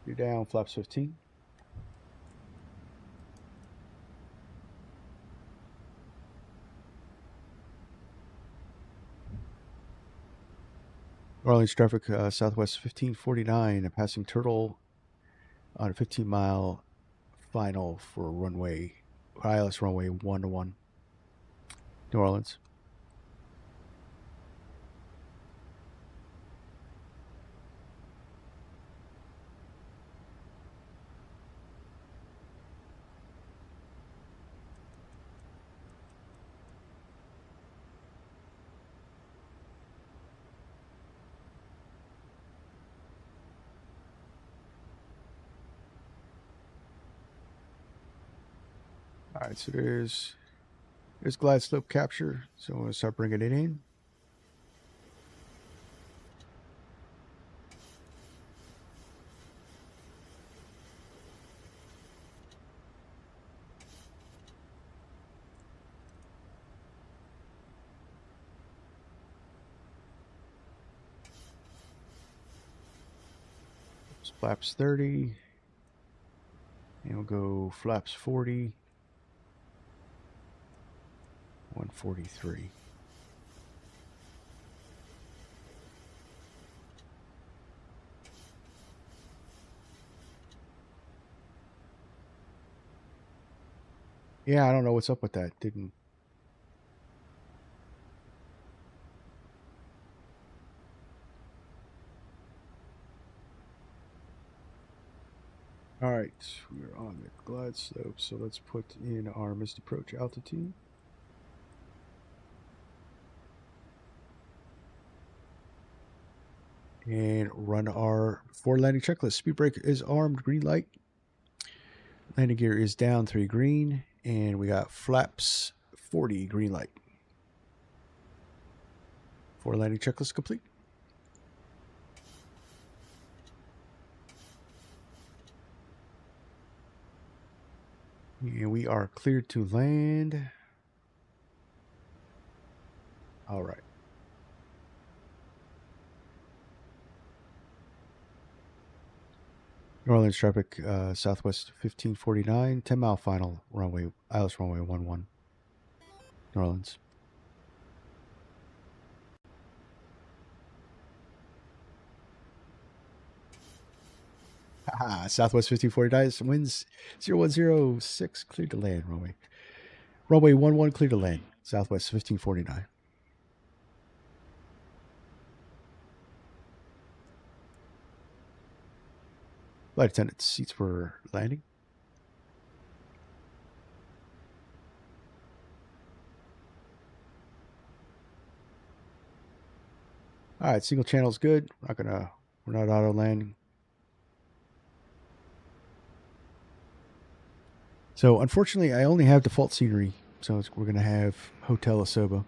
You're down, flaps 15. New Orleans traffic, Southwest 1549, passing Turtle on a 15-mile final for runway, ILS runway 121, New Orleans. All right, so there's glide slope capture. So I'm going to start bringing it in. Flaps 30. And we'll go flaps 40. 143. Yeah, I don't know what's up with that. Didn't. All right, we're on the glide slope, so let's put in our missed approach altitude. And run our before landing checklist. Speed brake is armed, green light. Landing gear is down, 3 green. And we got flaps 40, green light. For landing checklist complete. And we are cleared to land. All right. New Orleans traffic, Southwest 1549, 10-mile final runway, ILS runway 11, New Orleans. Southwest 1549 winds 0106, cleared to land, runway. Runway 11, cleared to land, Southwest 1549. Flight attendants, seats for landing. All right, single channel's good. We're not auto landing. So unfortunately, I only have default scenery. So we're going to have Hotel Asoba.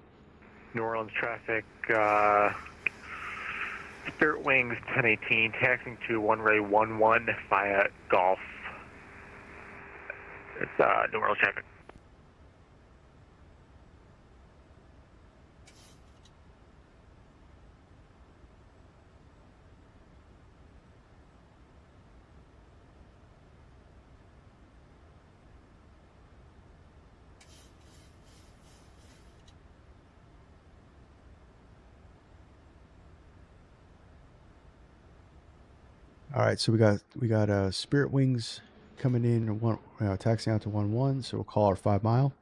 New Orleans traffic, Spirit Wings 1018, taxiing to runway 11 via Golf. It's New Orleans traffic. All right, so we got Spirit Wings coming in, taxiing out to 11, so we'll call our 5 mile.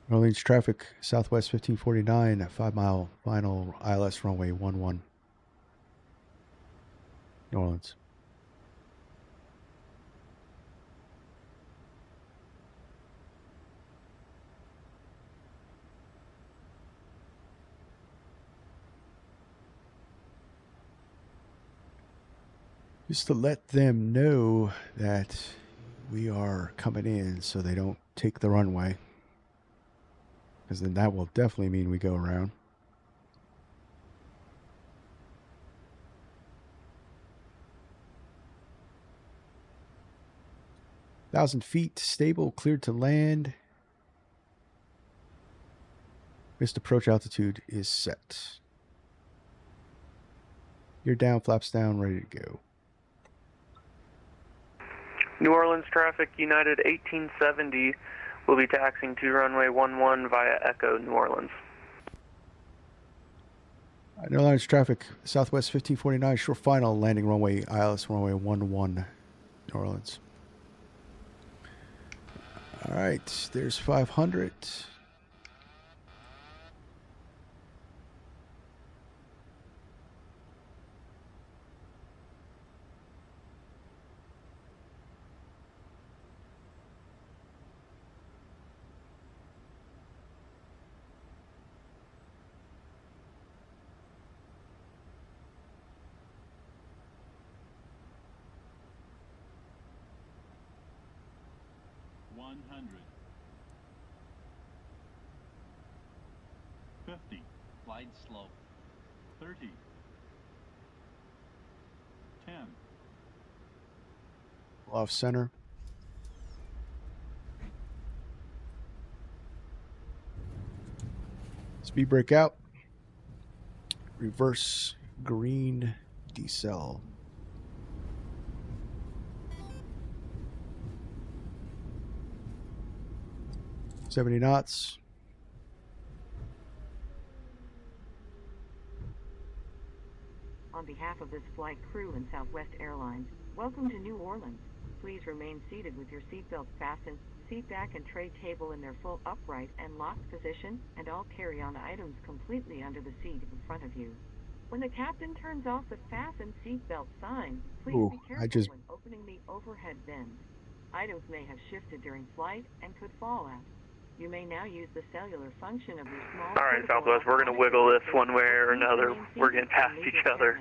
New Orleans traffic, Southwest 1549, 5 mile final ILS runway 11, New Orleans. Just to let them know that we are coming in so they don't take the runway. because then that will definitely mean we go around. Thousand feet, stable, cleared to land. Missed approach altitude is set. You're down, flaps down, ready to go. New Orleans traffic, United 1870 will be taxiing to runway 11 via Echo, New Orleans. Airlines traffic, Southwest 1549, short final, landing runway ILS runway 11, New Orleans. All right, there's 500. Glide slow. 30. 10. Off center. Speed brake out. Reverse green decel. $70 knots. On behalf of this flight crew and Southwest Airlines, welcome to New Orleans. Please remain seated with your seatbelts fastened, seat back and tray table in their full upright and locked position, and all carry-on items completely under the seat in front of you. When the captain turns off the fasten seatbelt sign, please be careful when opening the overhead bins. Items may have shifted during flight and could fall out. You may now use the cellular function of your small... All right, Southwest, we're going to wiggle this one way or another. We're getting past each other.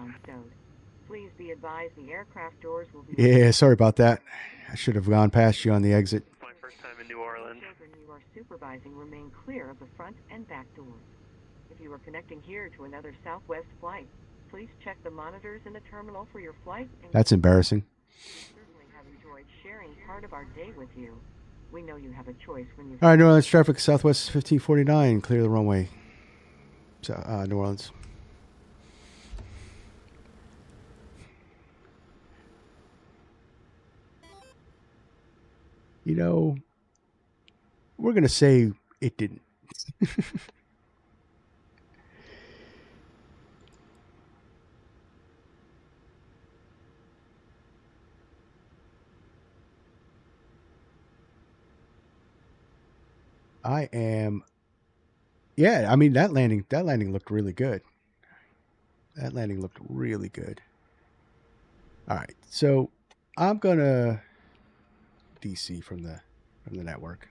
Please be advised the aircraft doors will be... Yeah, sorry about that. I should have gone past you on the exit. It's my first time in New Orleans. Children you are supervising remain clear of the front and back doors. If you are connecting here to another Southwest flight, please check the monitors in the terminal for your flight. That's embarrassing. We certainly have enjoyed sharing part of our day with you. We know you have a choice when you... All right, New Orleans traffic, Southwest 1549, clear the runway. New Orleans. You know, we're going to say it didn't. Yeah, I mean, that landing looked really good. That landing looked really good. All right, so I'm gonna DC from the network.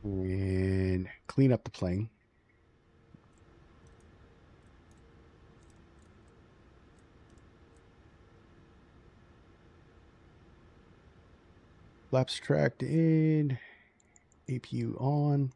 And clean up the plane. Flaps tracked in, APU on.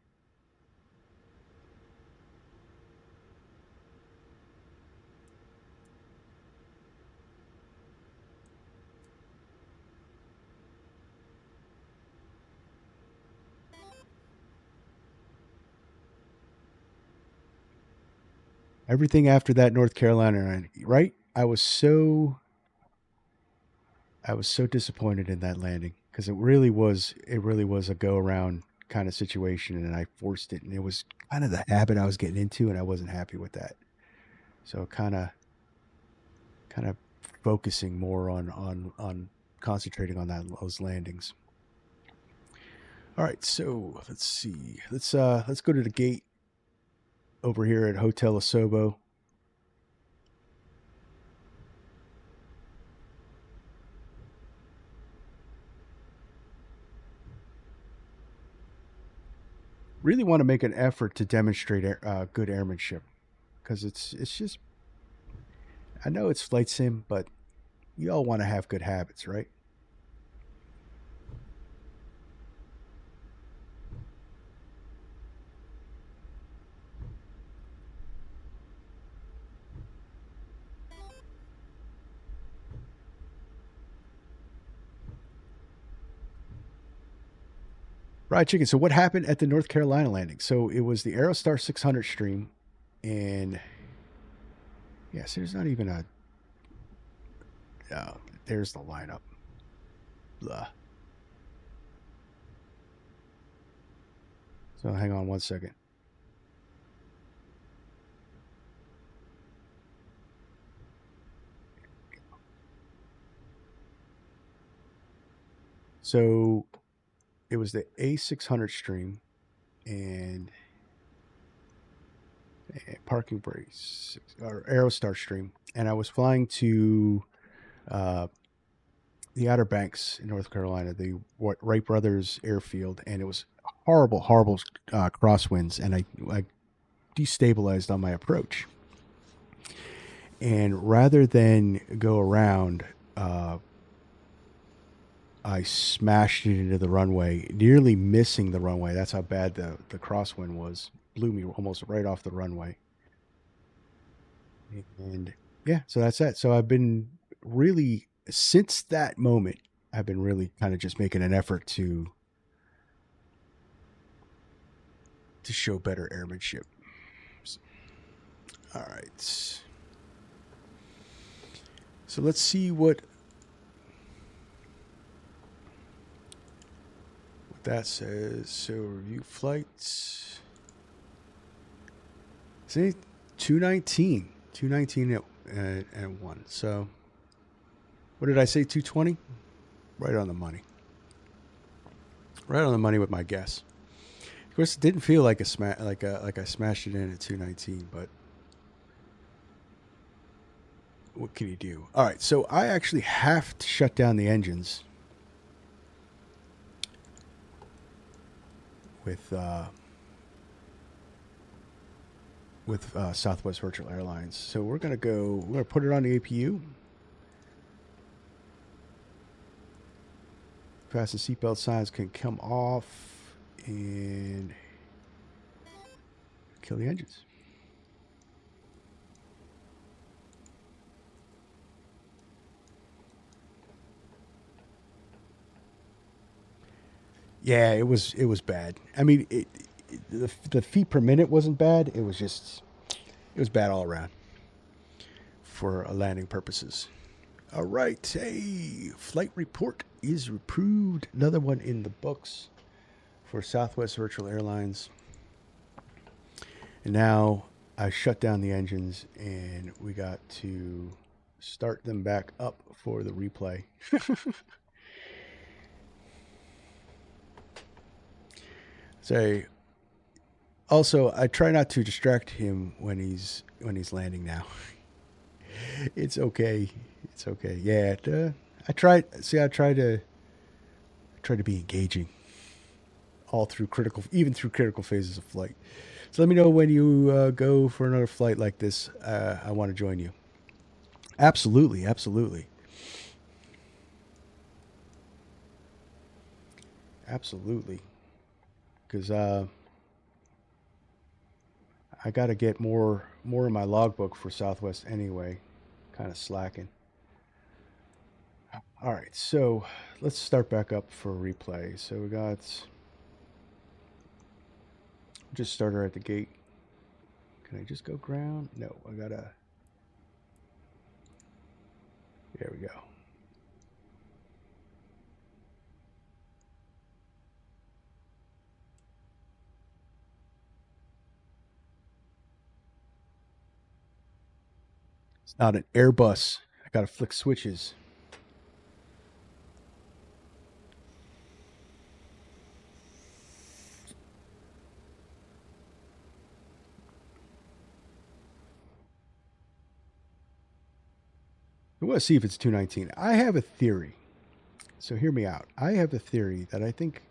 Everything after that North Carolina, right? I was so disappointed in that landing because it really was a go around kind of situation, and I forced it, and it was kind of the habit I was getting into, and I wasn't happy with that. So kind of focusing more on concentrating on those landings. All right, so let's see. Let's go to the gate over here at Hotel Asobo. Really want to make an effort to demonstrate good airmanship, because it's just, I know it's flight sim, but You all want to have good habits, right? Fried chicken. So what happened at the North Carolina landing? So it was the Aerostar 600 stream, and yes, there's not even a. There's the lineup. Blah. So hang on one second. So it was the A600 stream and parking brakes or Aerostar stream, and I was flying to the Outer Banks in North Carolina, the Wright Brothers Airfield, and it was horrible, horrible crosswinds, and I destabilized on my approach. And rather than go around, I smashed it into the runway, nearly missing the runway. That's how bad the crosswind was. Blew me almost right off the runway. And yeah, so that's that. So I've been really, since that moment, I've been really kind of just making an effort to show better airmanship. All right. So let's see what that says. So review flights. See, 219 and 1. So what did I say? 220. Right on the money. Right on the money with my guess. Of course, it didn't feel like like I smashed it in at 219, but what can you do? All right, so I actually have to shut down the engines with Southwest Virtual Airlines. So we're gonna put it on the APU. Fasten seatbelt signs can come off and kill the engines. Yeah, it was bad. I mean, the feet per minute wasn't bad. It was bad all around for landing purposes. All right, hey, flight report is approved. Another one in the books for Southwest Virtual Airlines. And now I shut down the engines and we got to start them back up for the replay. So also I try not to distract him when he's landing now. It's okay. It's okay. Yeah, I try to be engaging all through even through critical phases of flight. So let me know when you go for another flight like this. I want to join you. Absolutely, absolutely. Absolutely. Because I got to get more in my logbook for Southwest anyway. Kind of slacking. All right, so let's start back up for replay. So we got just start her at the gate. Can I just go ground? No, I gotta. There we go. It's not an Airbus. I gotta flick switches. I want to see if it's 219. I have a theory. So hear me out. I have a theory that I think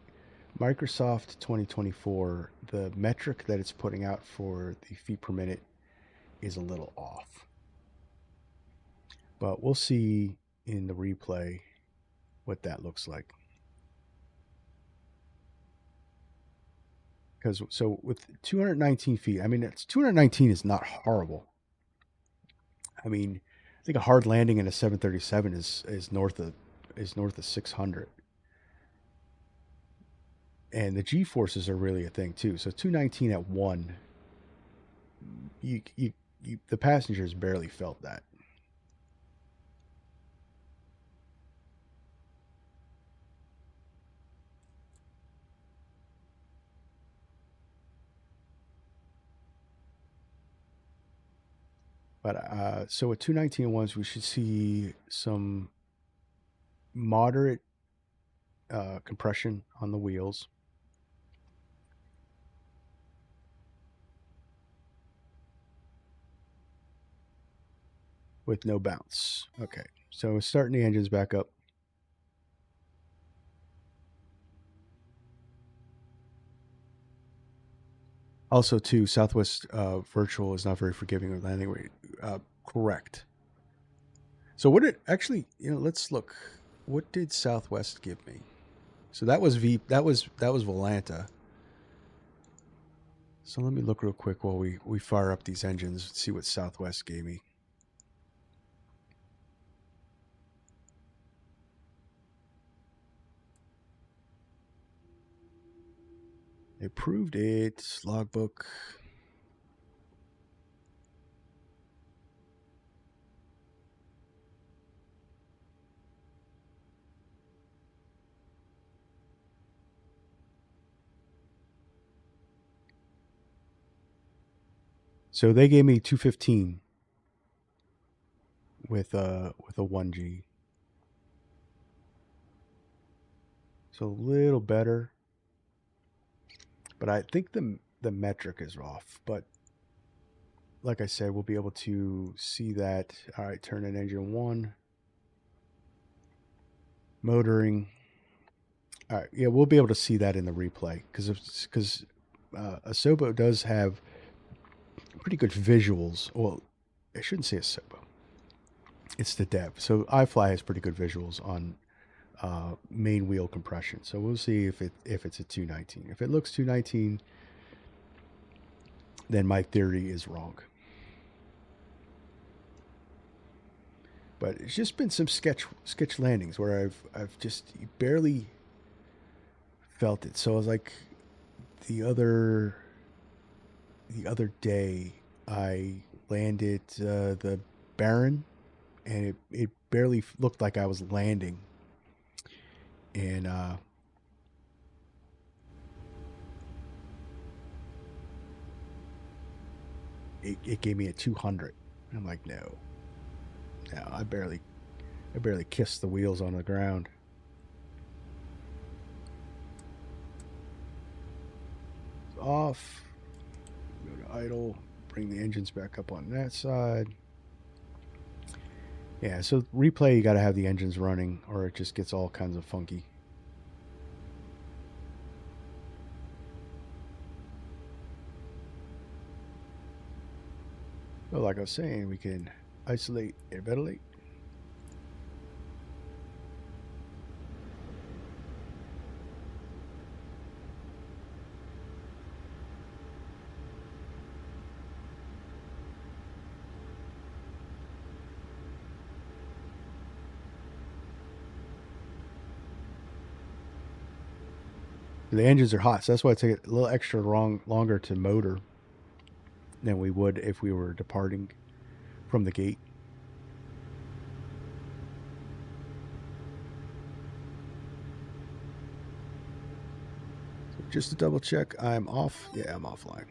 Microsoft 2024, the metric that it's putting out for the feet per minute is a little off. But we'll see in the replay what that looks like. Because so with 219 feet, I mean, it's 219 is not horrible. I mean, I think a hard landing in a 737 is north of 600, and the G forces are really a thing too. So 219 at 1, you the passengers barely felt that. But so at 219 at 1, we should see some moderate compression on the wheels. With no bounce. Okay, so starting the engines back up. Also, too, Southwest Virtual is not very forgiving with landing rate. Correct. So what did actually, let's look. What did Southwest give me? So that was Volanta. So let me look real quick while we fire up these engines and see what Southwest gave me. They proved it. Logbook. So they gave me 215 with a 1G. So a little better. But I think the metric is off. But like I said, we'll be able to see that. All right, turn in engine 1. Motoring. All right, yeah, we'll be able to see that in the replay because Asobo does have pretty good visuals. Well, I shouldn't say Asobo. It's the dev. So Ifly has pretty good visuals on main wheel compression. So we'll see if it's a 219. If it looks 219, then my theory is wrong. But it's just been some sketch landings where I've just barely felt it. So I was like, the other day I landed the Baron, and it barely looked like I was landing, and it gave me a 200. And I'm like, no, I barely kissed the wheels on the ground. Off, go to idle, bring the engines back up on that side. Yeah, so replay, you got to have the engines running or it just gets all kinds of funky. Well, like I was saying, we can isolate and ventilate. The engines are hot, so that's why it takes a little extra longer to motor than we would if we were departing from the gate. So just to double check, I'm off. Yeah, I'm offline.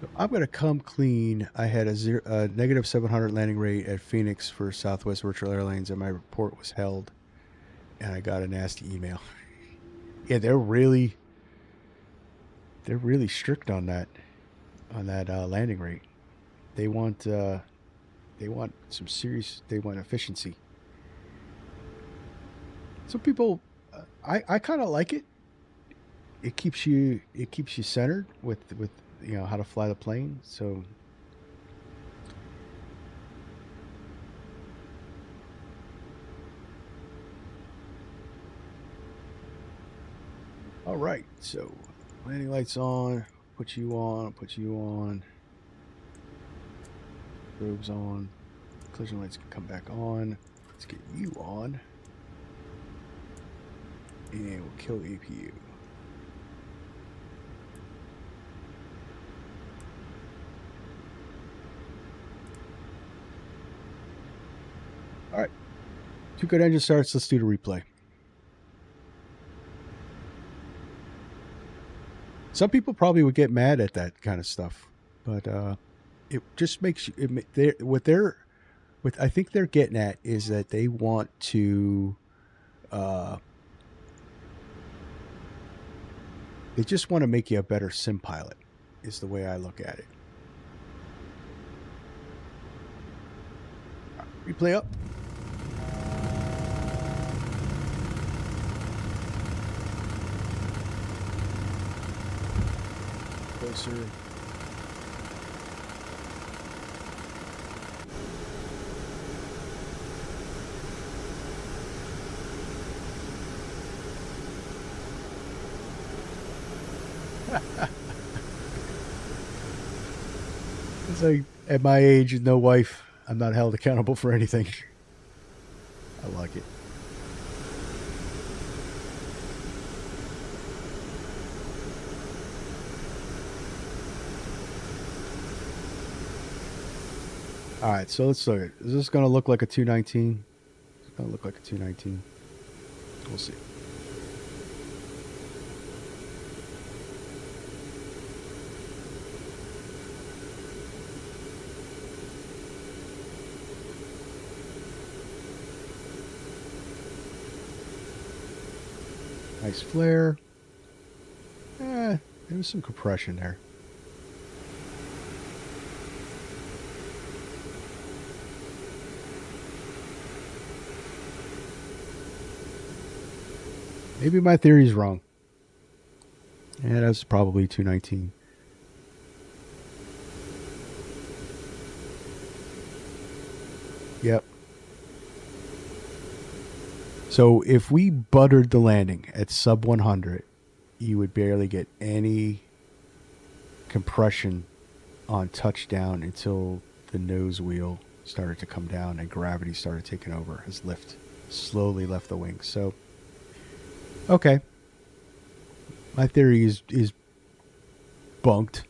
So I'm going to come clean. I had a negative 700 landing rate at Phoenix for Southwest Virtual Airlines, and my report was held. And I got a nasty email. Yeah, they're really strict on that landing rate. They want some serious. They want efficiency. Some people, I kind of like it. It keeps you centered with how to fly the plane. So all right, so landing lights on, put you on, robes on, collision lights can come back on. Let's get you on, and we'll kill APU. All right, 2 good engine starts. Let's do the replay. Some people probably would get mad at that kind of stuff, but it just makes you. What I think they're getting at is that they want to. They just want to make you a better sim pilot, is the way I look at it. Replay up. Closer. It's like, at my age, with no wife, I'm not held accountable for anything. I like it. All right, so let's look at it. Is this going to look like a 219? It's going to look like a 219. We'll see. Nice flare. There was some compression there. Maybe my theory's wrong. Yeah, that's probably 219. Yep. So if we buttered the landing at sub 100, you would barely get any compression on touchdown until the nose wheel started to come down and gravity started taking over as lift slowly left the wings. So, okay. My theory is bunked.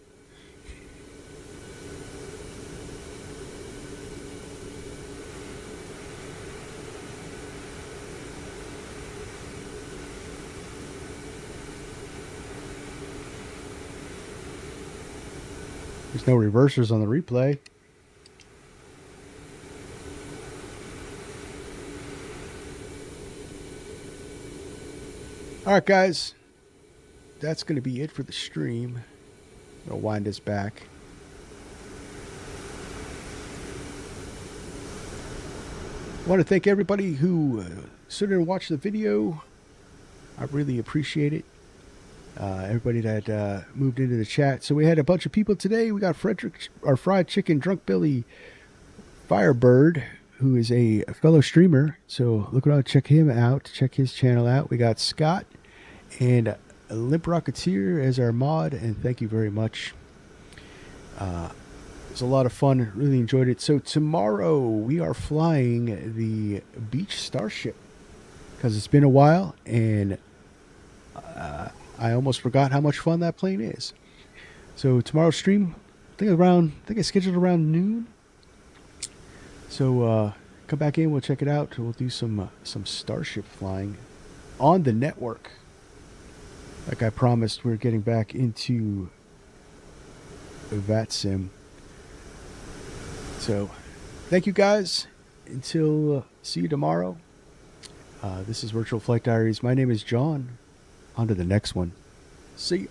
There's no reversers on the replay. All right, guys. That's going to be it for the stream. I'm going to wind this back. I want to thank everybody who stood there and watched the video. I really appreciate it. Everybody that moved into the chat. So we had a bunch of people today. We got Frederick, our fried chicken drunk Billy Firebird, who is a fellow streamer. So look around, check him out, check his channel out. We got Scott and Limp Rocketeer as our mod, and thank you very much. It was a lot of fun. Really enjoyed it. So tomorrow we are flying the Beach Starship because it's been a while, and I almost forgot how much fun that plane is. So tomorrow's stream, I think it's scheduled around noon. So come back in, we'll check it out. We'll do some Starship flying on the network. Like I promised, we're getting back into VATSIM. So thank you guys. Until see you tomorrow. This is Virtual Flight Diaries. My name is John. On to the next one. See you.